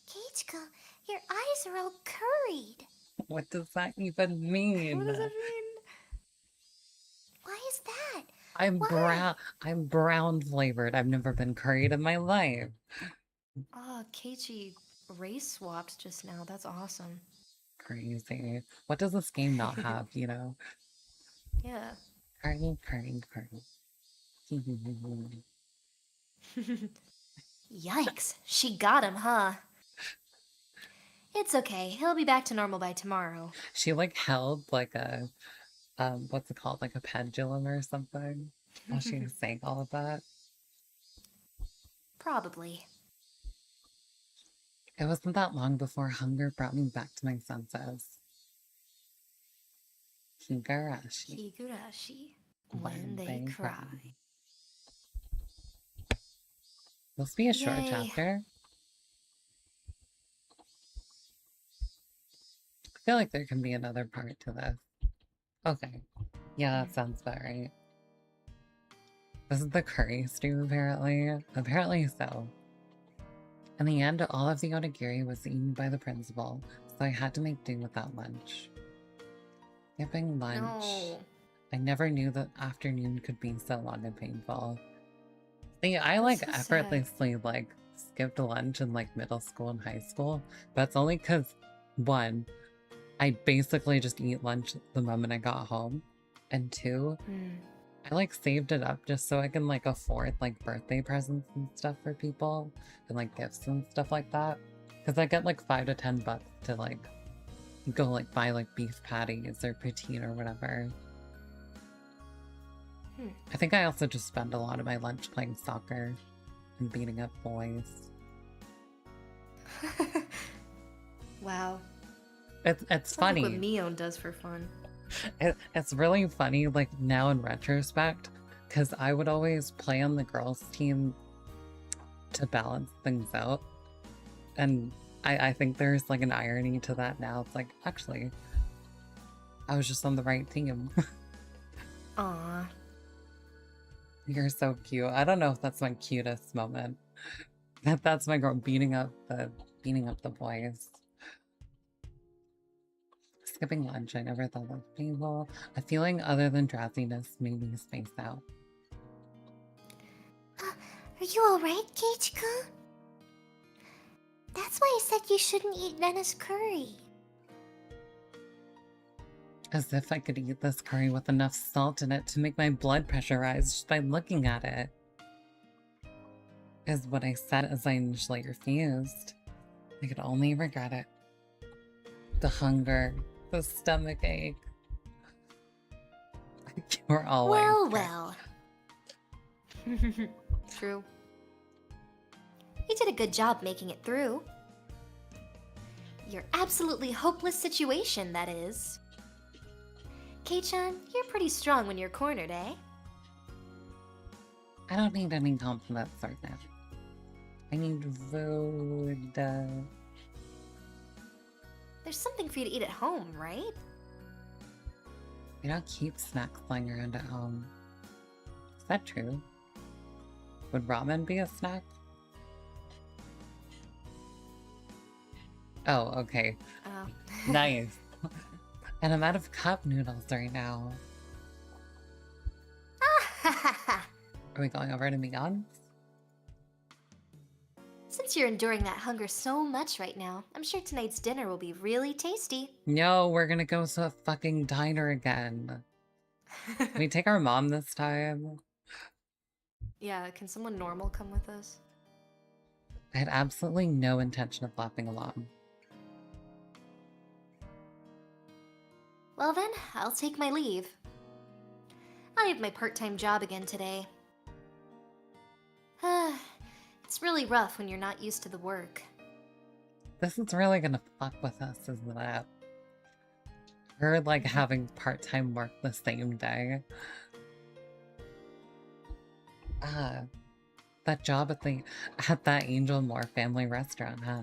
Keiichika, your eyes are all curried. What does that even mean? What does that mean? Why is that? I'm Why? brown flavored. I've never been curried in my life. Oh, Keiichi race swapped just now. That's awesome. Crazy. What does this game not have, you know? Yeah. Curry, curry, curry. Yikes. She got him, huh? It's okay. He'll be back to normal by tomorrow. She like held like a what's it called? Like a pendulum or something? While she was saying all of that. Probably. It wasn't that long before hunger brought me back to my senses. Higurashi. Higurashi. When they cry. This will be a short Yay. chapter. I feel like there can be another part to this. Okay. Yeah, that sounds about right. This is the curry stew, apparently. Apparently so. In the end, all of the onigiri was eaten by the principal, so I had to make do with that lunch. Skipping lunch. No. I never knew that afternoon could be so long and painful. See, I That's so effortlessly skipped lunch in middle school and high school, but it's only because one, I basically just eat lunch the moment I got home, and two, I saved it up just so I can afford birthday presents and stuff for people and gifts and stuff like that. Because I get $5 to $10 to go buy beef patties or poutine or whatever. I think I also just spend a lot of my lunch playing soccer and beating up boys. Wow. It's funny. Like what MION does for fun. It's really funny, now in retrospect, because I would always play on the girls' team to balance things out. And I think there's an irony to that now. It's actually, I was just on the right team. Aww. You're so cute. I don't know if that's my cutest moment. That's my girl beating up the boys. Skipping lunch, I never thought that was painful. A feeling other than drowsiness made me space out. Are you alright, Keiichi-kun? That's why I said you shouldn't eat Rena's curry. As if I could eat this curry with enough salt in it to make my blood pressure rise just by looking at it. Is what I said as I initially refused. I could only regret it. The hunger, the stomach ache. We're always Well. True. You did a good job making it through. Your absolutely hopeless situation, that is. Kei-chan, you're pretty strong when you're cornered, eh? I don't need any compliments right now. I need food. There's something for you to eat at home, right? We don't keep snacks lying around at home. Is that true? Would ramen be a snack? Oh, okay. Nice. And I'm out of cup noodles right now. Are we going over to MION's? Since you're enduring that hunger so much right now, I'm sure tonight's dinner will be really tasty. No, we're gonna go to a fucking diner again. Can we take our mom this time? Yeah, can someone normal come with us? I had absolutely no intention of laughing along. Well then, I'll take my leave. I have my part-time job again today. It's really rough when you're not used to the work. This is really gonna fuck with us, isn't it? We're having part-time work the same day. That job at that Angel Moore family restaurant, huh?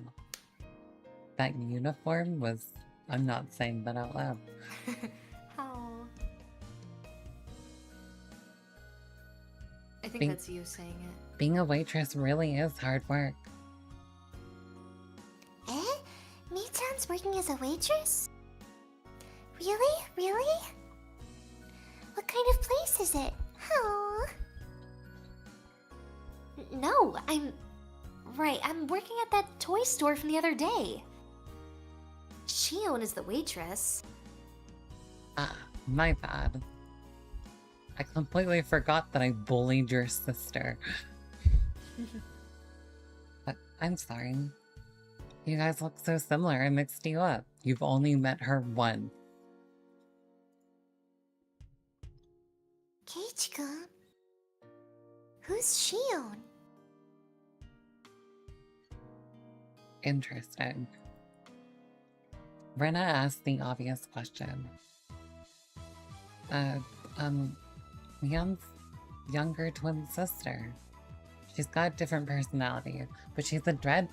That uniform was, I'm not saying that out loud. How? I think that's you saying it. Being a waitress really is hard work. Eh? Mi-chan's working as a waitress? Really? Really? What kind of place is it? Oh. No, I'm working at that toy store from the other day. Shion is the waitress. Ah, my bad. I completely forgot that I bullied your sister. But I'm sorry. You guys look so similar, I mixed you up. You've only met her once. name's Shion. Interesting. Rena asked the obvious question. Mion's younger twin sister. She's got a different personality, but she's a dead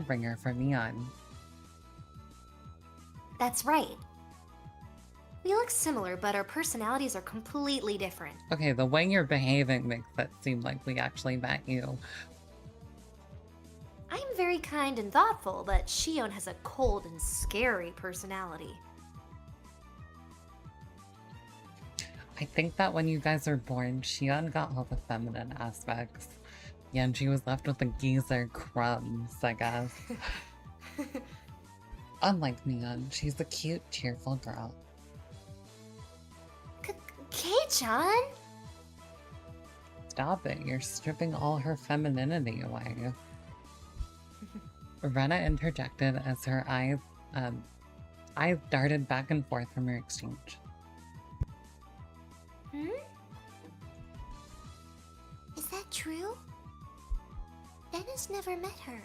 bringer for Mion. That's right. We look similar, but our personalities are completely different. Okay, the way you're behaving makes it seem like we actually met you. I'm very kind and thoughtful, but Shion has a cold and scary personality. I think that when you guys were born, Shion got all the feminine aspects. Yeah, and she was left with the geezer crumbs, I guess. Unlike Mion, she's a cute, cheerful girl. Kei-chan? Stop it, you're stripping all her femininity away. Rena interjected as her eyes darted back and forth from her exchange. Is that true? Dennis never met her.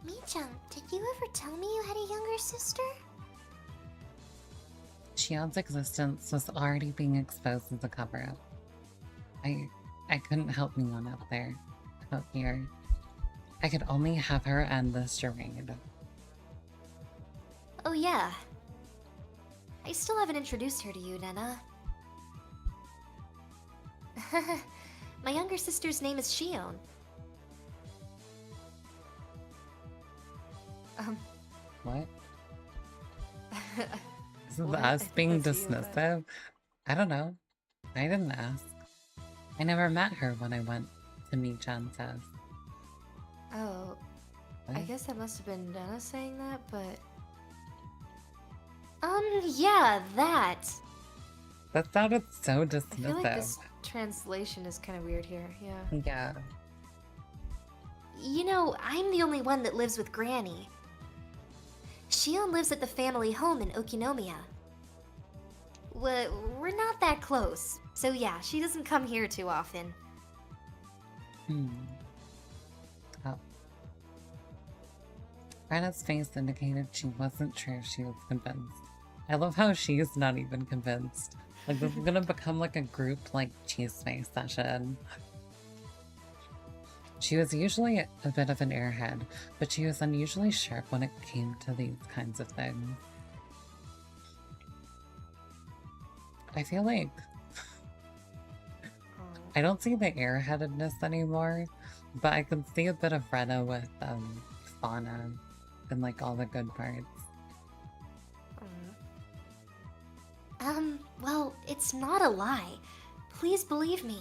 Mi-chan, did you ever tell me you had a younger sister? Shion's existence was already being exposed as a cover-up. I couldn't help Mion out there, out here. I could only have her end this charade. Oh yeah. I still haven't introduced her to you, Nena. My younger sister's name is Shion. What? This is What? us being That's you, but- dismissive? I don't know. I didn't ask. I never met her when I went to Mi-chan's house. Oh, I What? guess that must have been Nena saying that, but... yeah, that. That sounded so I feel like this dismissive. translation is kind of weird here, yeah. Yeah. You know, I'm the only one that lives with Granny. Shion lives at the family home in Okinomiya. We're not that close, so yeah, she doesn't come here too often. Oh. Rena's face indicated she wasn't sure she was convinced. I love how she's not even convinced. Like, this is gonna become like a group, like, cheese face session. She was usually a bit of an airhead, but she was unusually sharp when it came to these kinds of things. I feel like I don't see the airheadedness anymore, but I can see a bit of Rena with Fauna and like all the good parts. Well, it's not a lie. Please believe me.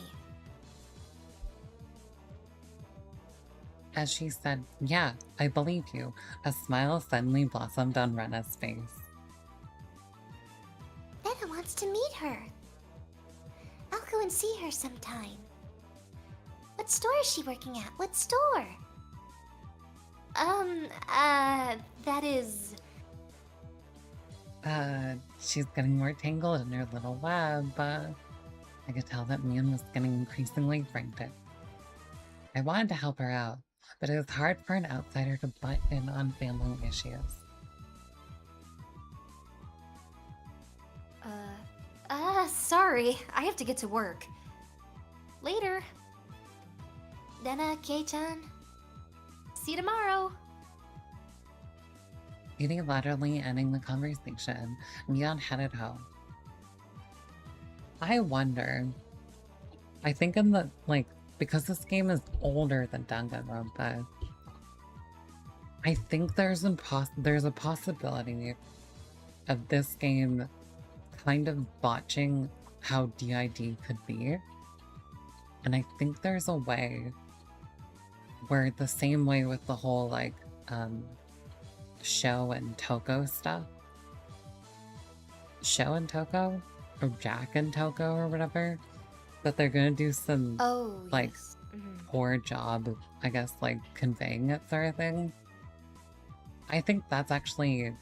As she said, "Yeah, I believe you," a smile suddenly blossomed on Rena's face. Nena wants to meet her. I'll go and see her sometime. What store is she working at? What store? That is... She's getting more tangled in her little web, I could tell that Mion was getting increasingly frantic. I wanted to help her out, but it was hard for an outsider to butt in on family issues. Sorry. I have to get to work. Later. Nena, Kei-chan. See you tomorrow. Unilaterally ending the conversation, Mion headed home. I wonder, I think in the, because this game is older than Danganronpa, I think there's a possibility of this game kind of botching how DID could be. And I think there's a way where the same way with the whole, Show and Toko stuff. Show and Toko? Or Jack and Toko or whatever. That they're gonna do some Yes. poor job, I guess, conveying it sort of thing. I think that's actually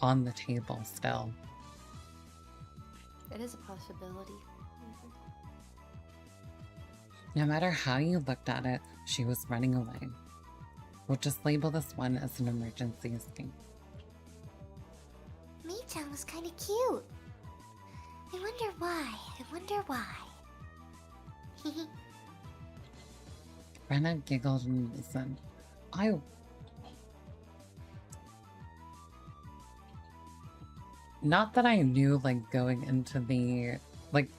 on the table still. It is a possibility. No matter how you looked at it, she was running away. We'll just label this one as an emergency escape. Mei-chan was kinda cute. I wonder why. Rena giggled and listened. Not that I knew, like, going into the, like,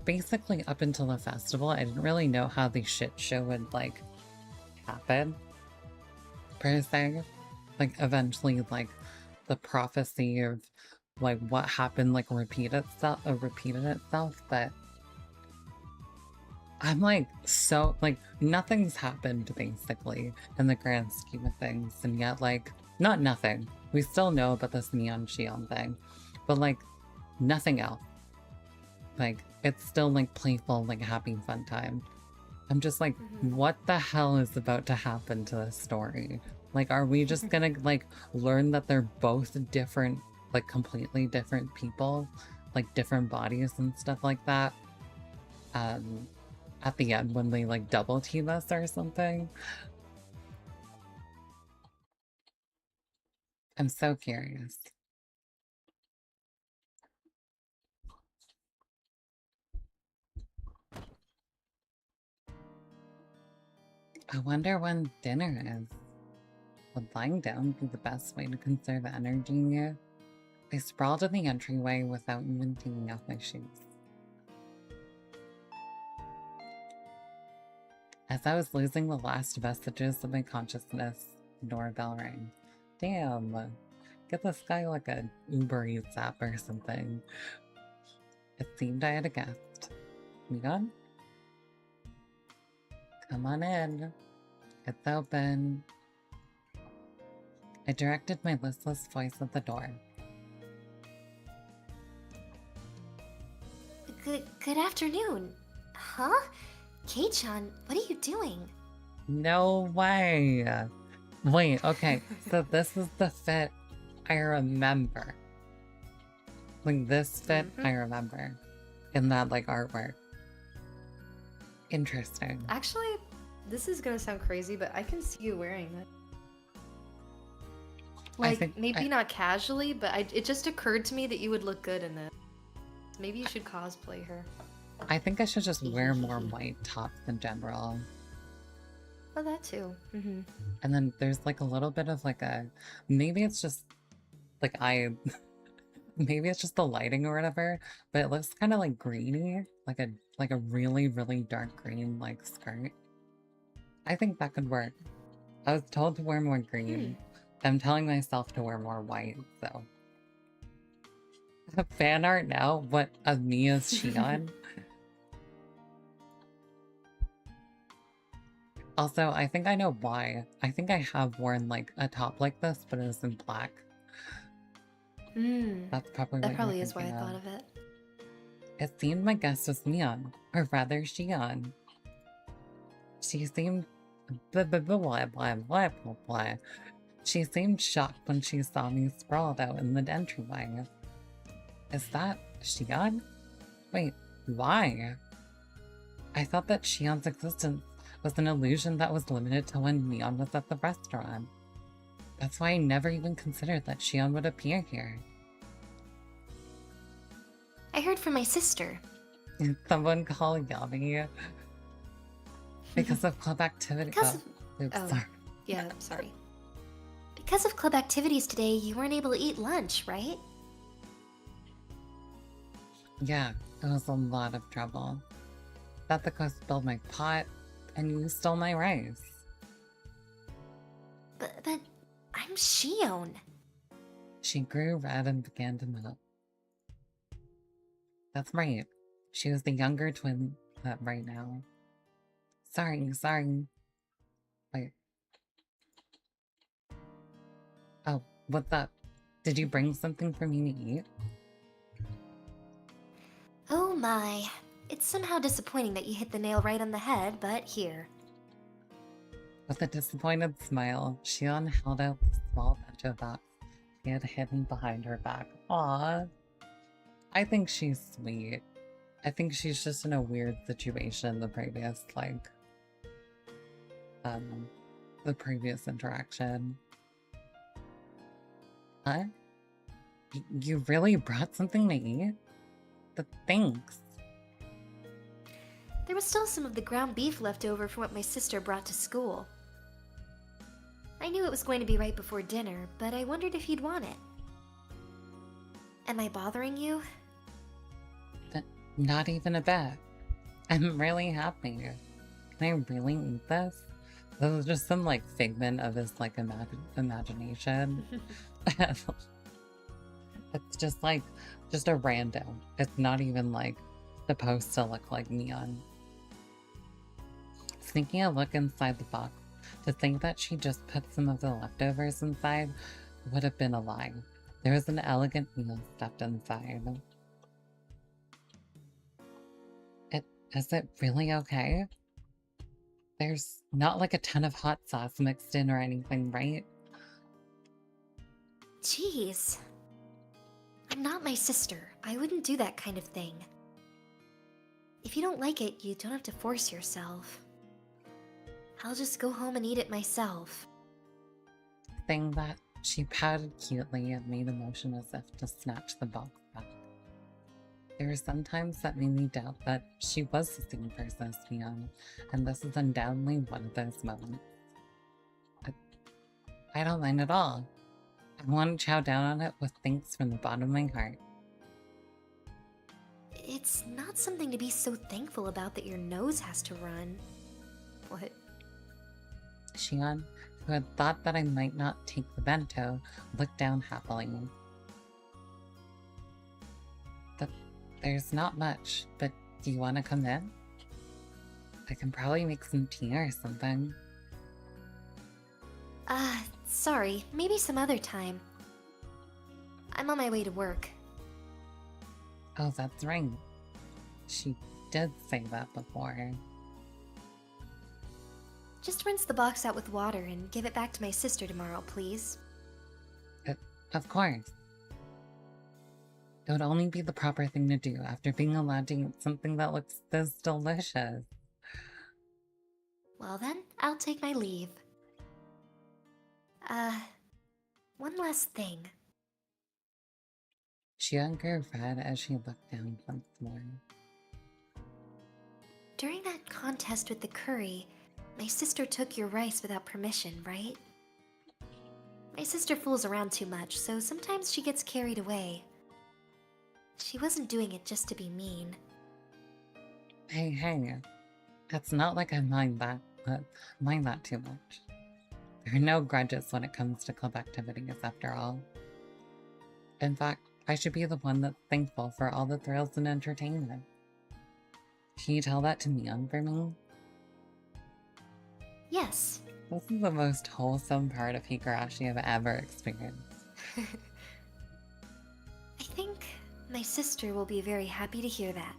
basically up until the festival, I didn't really know how the shit show would, like, happen, per se. Like, eventually, like, the prophecy of, like, what happened, like, repeated itself, but I'm, like, so, like, nothing's happened, basically, in the grand scheme of things, and yet, like, not nothing. We still know about this Neon Shion thing, but, like, nothing else. Like, it's still, like, playful, like, happy, fun time. I'm just like, what the hell is about to happen to this story? Like, are we just gonna, like, learn that they're both different, like, completely different people? Like, different bodies and stuff like that? At the end when they, like, double team us or something? I'm so curious. I wonder when dinner is. Would lying down be the best way to conserve energy here? I sprawled in the entryway without even taking off my shoes. As I was losing the last vestiges of my consciousness, the doorbell rang. Damn! Get this guy like a Uber Eats app or something. It seemed I had a guest. Mion? Come on in. It's open. I directed my listless voice at the door. Good afternoon. Huh? Kei-chan, what are you doing? No way! Wait, okay, so this is the fit I remember. Like, this fit I remember. In that, like, artwork. Interesting. Actually, this is gonna sound crazy, but I can see you wearing it. Like, maybe not casually, but it just occurred to me that you would look good in it. Maybe you should cosplay her. I think I should just wear more white tops in general. Oh, that too. And then there's like a little bit of like a, maybe it's just like maybe it's just the lighting or whatever, but it looks kind of like greeny, like a really, really dark green like skirt. I think that could work. I was told to wear more green. I'm telling myself to wear more white, so. Fan art now? What, of me as Shion? Also, I think I know why. I think I have worn like a top like this, but it was in black. That's probably that probably is why I thought of it. It seemed my guest was Mion, or rather Shion. She seemed blah blah blah blah blah blah blah blah. She seemed shocked when she saw me sprawled out in the entryway. Is that Shion? Wait, why? I thought that Shion's existence was an illusion that was limited to when Mion was at the restaurant. That's why I never even considered that Shion would appear here. I heard from my sister. Someone call Yami. Because of club activity. Sorry. Yeah, sorry. Because of club activities today, you weren't able to eat lunch, right? Yeah, it was a lot of trouble. Thought the cook spilled my pot, and you stole my rice. But I'm Shion. She grew red and began to melt. That's right. She was the younger twin right now. Sorry. Wait. Oh, what's up? Did you bring something for me to eat? Oh my. It's somehow disappointing that you hit the nail right on the head, but here. With a disappointed smile, Shion held out the small bento box she had hidden behind her back. Aww. I think she's sweet. I think she's just in a weird situation, the previous interaction. Huh? You really brought something to eat? But thanks. There was still some of the ground beef left over from what my sister brought to school. I knew it was going to be right before dinner, but I wondered if you'd want it. Am I bothering you? Not even a bit. I'm really happy. Can I really eat this? This is just some figment of his imagination. It's just a random. It's not even supposed to look like MION. Sneaking a look inside the box to think that she just put some of the leftovers inside would have been a lie. There was an elegant meal stuffed inside. Is it really okay? There's not a ton of hot sauce mixed in or anything, right? Jeez. I'm not my sister. I wouldn't do that kind of thing. If you don't like it, you don't have to force yourself. I'll just go home and eat it myself. Saying that, she pouted cutely and made a motion as if to snatch the box back. There were some times that made me doubt that she was the same person as MION, and this is undoubtedly one of those moments. I don't mind at all. I want to chow down on it with thanks from the bottom of my heart. It's not something to be so thankful about that your nose has to run. What? Shion, who had thought that I might not take the bento, looked down happily. There's not much, but do you want to come in? I can probably make some tea or something. Sorry, maybe some other time. I'm on my way to work. Oh, that's right. She did say that before. Just rinse the box out with water and give it back to my sister tomorrow, please. Of course. It would only be the proper thing to do after being allowed to eat something that looks this delicious. Well then, I'll take my leave. One last thing. Shion grew red as she looked down once more. During that contest with the curry, my sister took your rice without permission, right? My sister fools around too much, so sometimes she gets carried away. She wasn't doing it just to be mean. Hey, it's not like I mind that too much. There are no grudges when it comes to club activities, after all. In fact, I should be the one that's thankful for all the thrills and entertainment. Can you tell that to MION for me? Yes. This is the most wholesome part of Higurashi I've ever experienced. I think my sister will be very happy to hear that.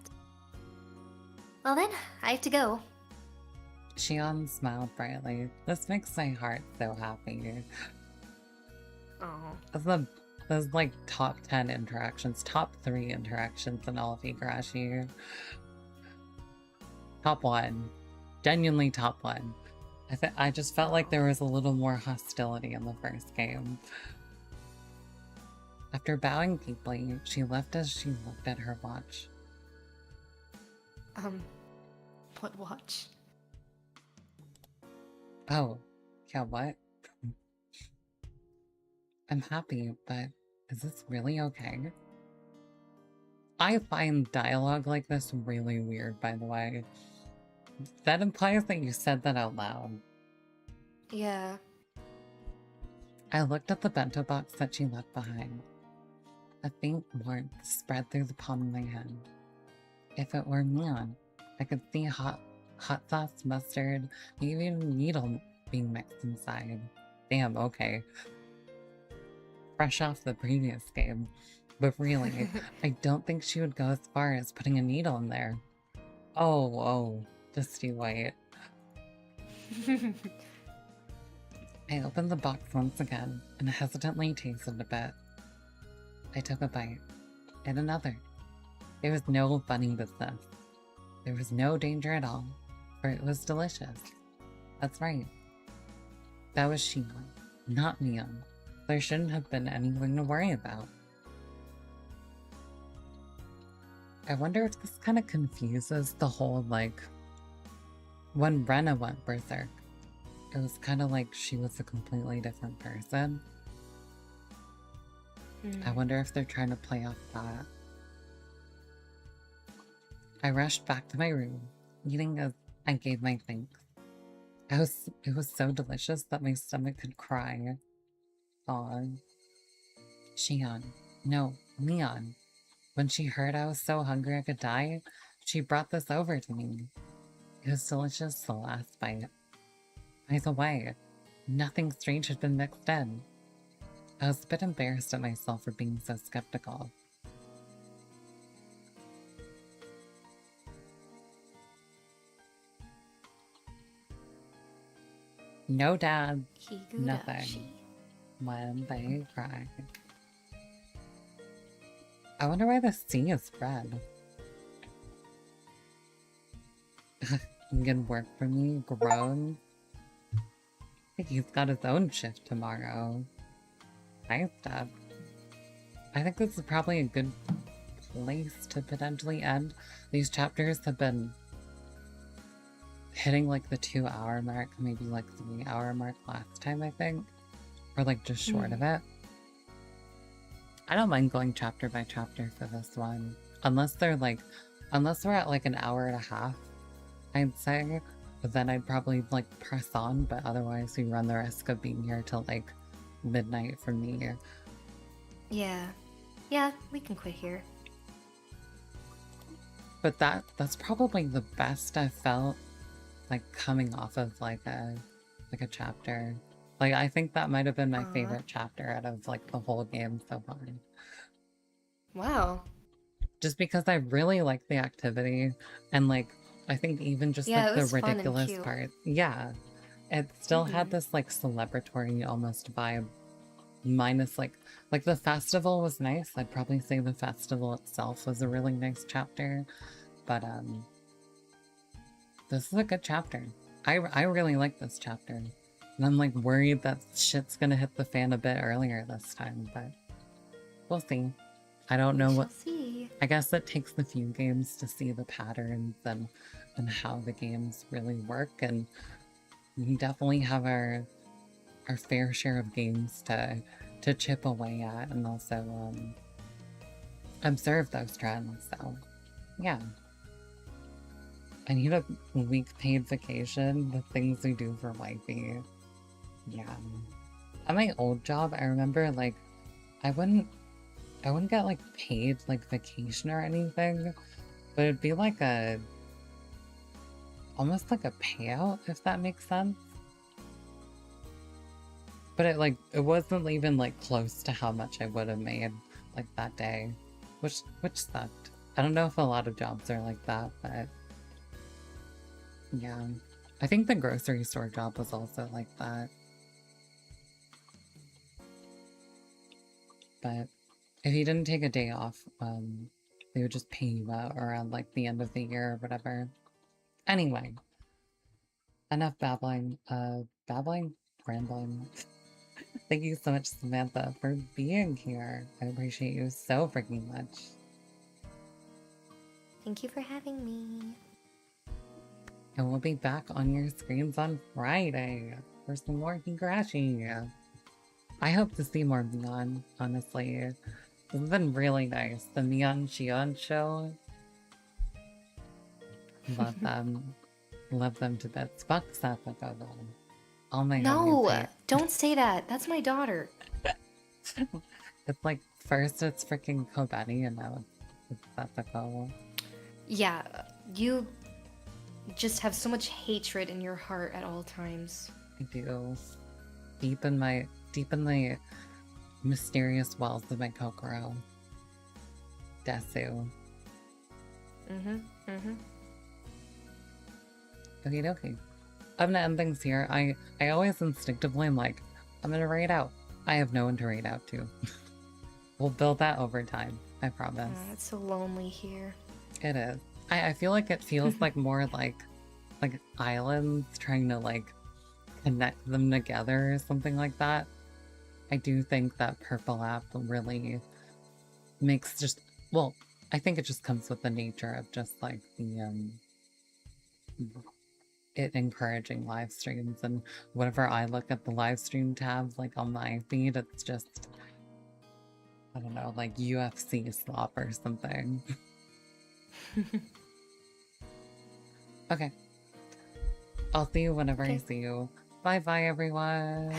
Well then, I have to go. Shion smiled brightly. This makes my heart so happy. Oh. Those top 10 interactions, top 3 interactions in all of Higurashi. Top 1. Genuinely top 1. I just felt like there was a little more hostility in the first game. After bowing deeply, she left as she looked at her watch. What watch? Oh, yeah, what? I'm happy, but is this really okay? I find dialogue like this really weird, by the way. That implies that you said that out loud. Yeah. I looked at the bento box that she left behind. A faint warmth spread through the palm of my hand. If it were MION, I could see hot sauce, mustard, maybe even a needle being mixed inside. Damn, okay. Fresh off the previous game. But really, I don't think she would go as far as putting a needle in there. Oh, just you wait. I opened the box once again and hesitantly tasted a bit. I took a bite, and another. There was no funny business. There was no danger at all, for it was delicious. That's right. That was Shion, not Mion. There shouldn't have been anything to worry about. I wonder if this kind of confuses the whole, like, when Rena went berserk, it was kind of like she was a completely different person. I wonder if they're trying to play off that. I rushed back to my room, eating as I gave my thanks. It was so delicious that my stomach could cry. Aw. Shion. No, Mion. When she heard I was so hungry I could die, she brought this over to me. It was delicious the last bite. By the way, nothing strange had been mixed in. I was a bit embarrassed at myself for being so skeptical. No dad, Higurashi. nothing. When they cry. I wonder why the sea is red. Good work for me, grown. I think he's got his own shift tomorrow. Nice stuff. I think this is probably a good place to potentially end. These chapters have been hitting like the 2-hour mark, maybe like 3-hour mark last time, I think. Or like just short of it. I don't mind going chapter by chapter for this one. Unless we're at like an hour and a half, I'd say. But then I'd probably like press on, but otherwise we run the risk of being here till like midnight for me. Yeah. Yeah, we can quit here. But that's probably the best I've felt like coming off of like a chapter. Like I think that might have been my favorite chapter out of like the whole game so far. Wow. Just because I really like the activity and like I think even just like the ridiculous part. Yeah. It still had this like celebratory almost vibe. Minus like the festival was nice. I'd probably say the festival itself was a really nice chapter. But this is a good chapter. I really like this chapter. And I'm like worried that shit's gonna hit the fan a bit earlier this time, but we'll see. I don't know what. See. I guess it takes a few games to see the patterns and how the games really work, and we definitely have our fair share of games to chip away at, and also observe those trends. So, yeah. I need a week paid vacation. The things we do for wifey. Yeah. At my old job, I remember like I wouldn't get like paid like vacation or anything, but it'd be like almost like a payout, if that makes sense. But it wasn't even like close to how much I would have made like that day, which sucked. I don't know if a lot of jobs are like that, but yeah. I think the grocery store job was also like that. But if you didn't take a day off, they would just pay you out around like the end of the year or whatever. Anyway, enough babbling. Rambling. Thank you so much, Samantha, for being here. I appreciate you so freaking much. Thank you for having me. And we'll be back on your screens on Friday for some more Higurashi. I hope to see more Mion, honestly. This has been really nice. The MION show. Love them. Love them to bits. Fuck Sapako though. All my No! Don't say that! That's my daughter! It's like, first it's freaking Kobeni and now it's Sapako. Yeah, you just have so much hatred in your heart at all times. I do. Deep in the mysterious wells of my Kokoro. Desu. Okie dokie. I'm gonna end things here. I always instinctively am like, I'm gonna raid out. I have no one to raid out to. We'll build that over time. I promise. It's so lonely here. It is. I feel like it feels like more like islands trying to like connect them together or something like that. I do think that Purple app really makes just, well, I think it just comes with the nature of just like the it encouraging live streams, and whenever I look at the live stream tabs like on my feed, it's just, I don't know, like UFC slop or something. Okay. I'll see you whenever I see you. Bye bye, everyone.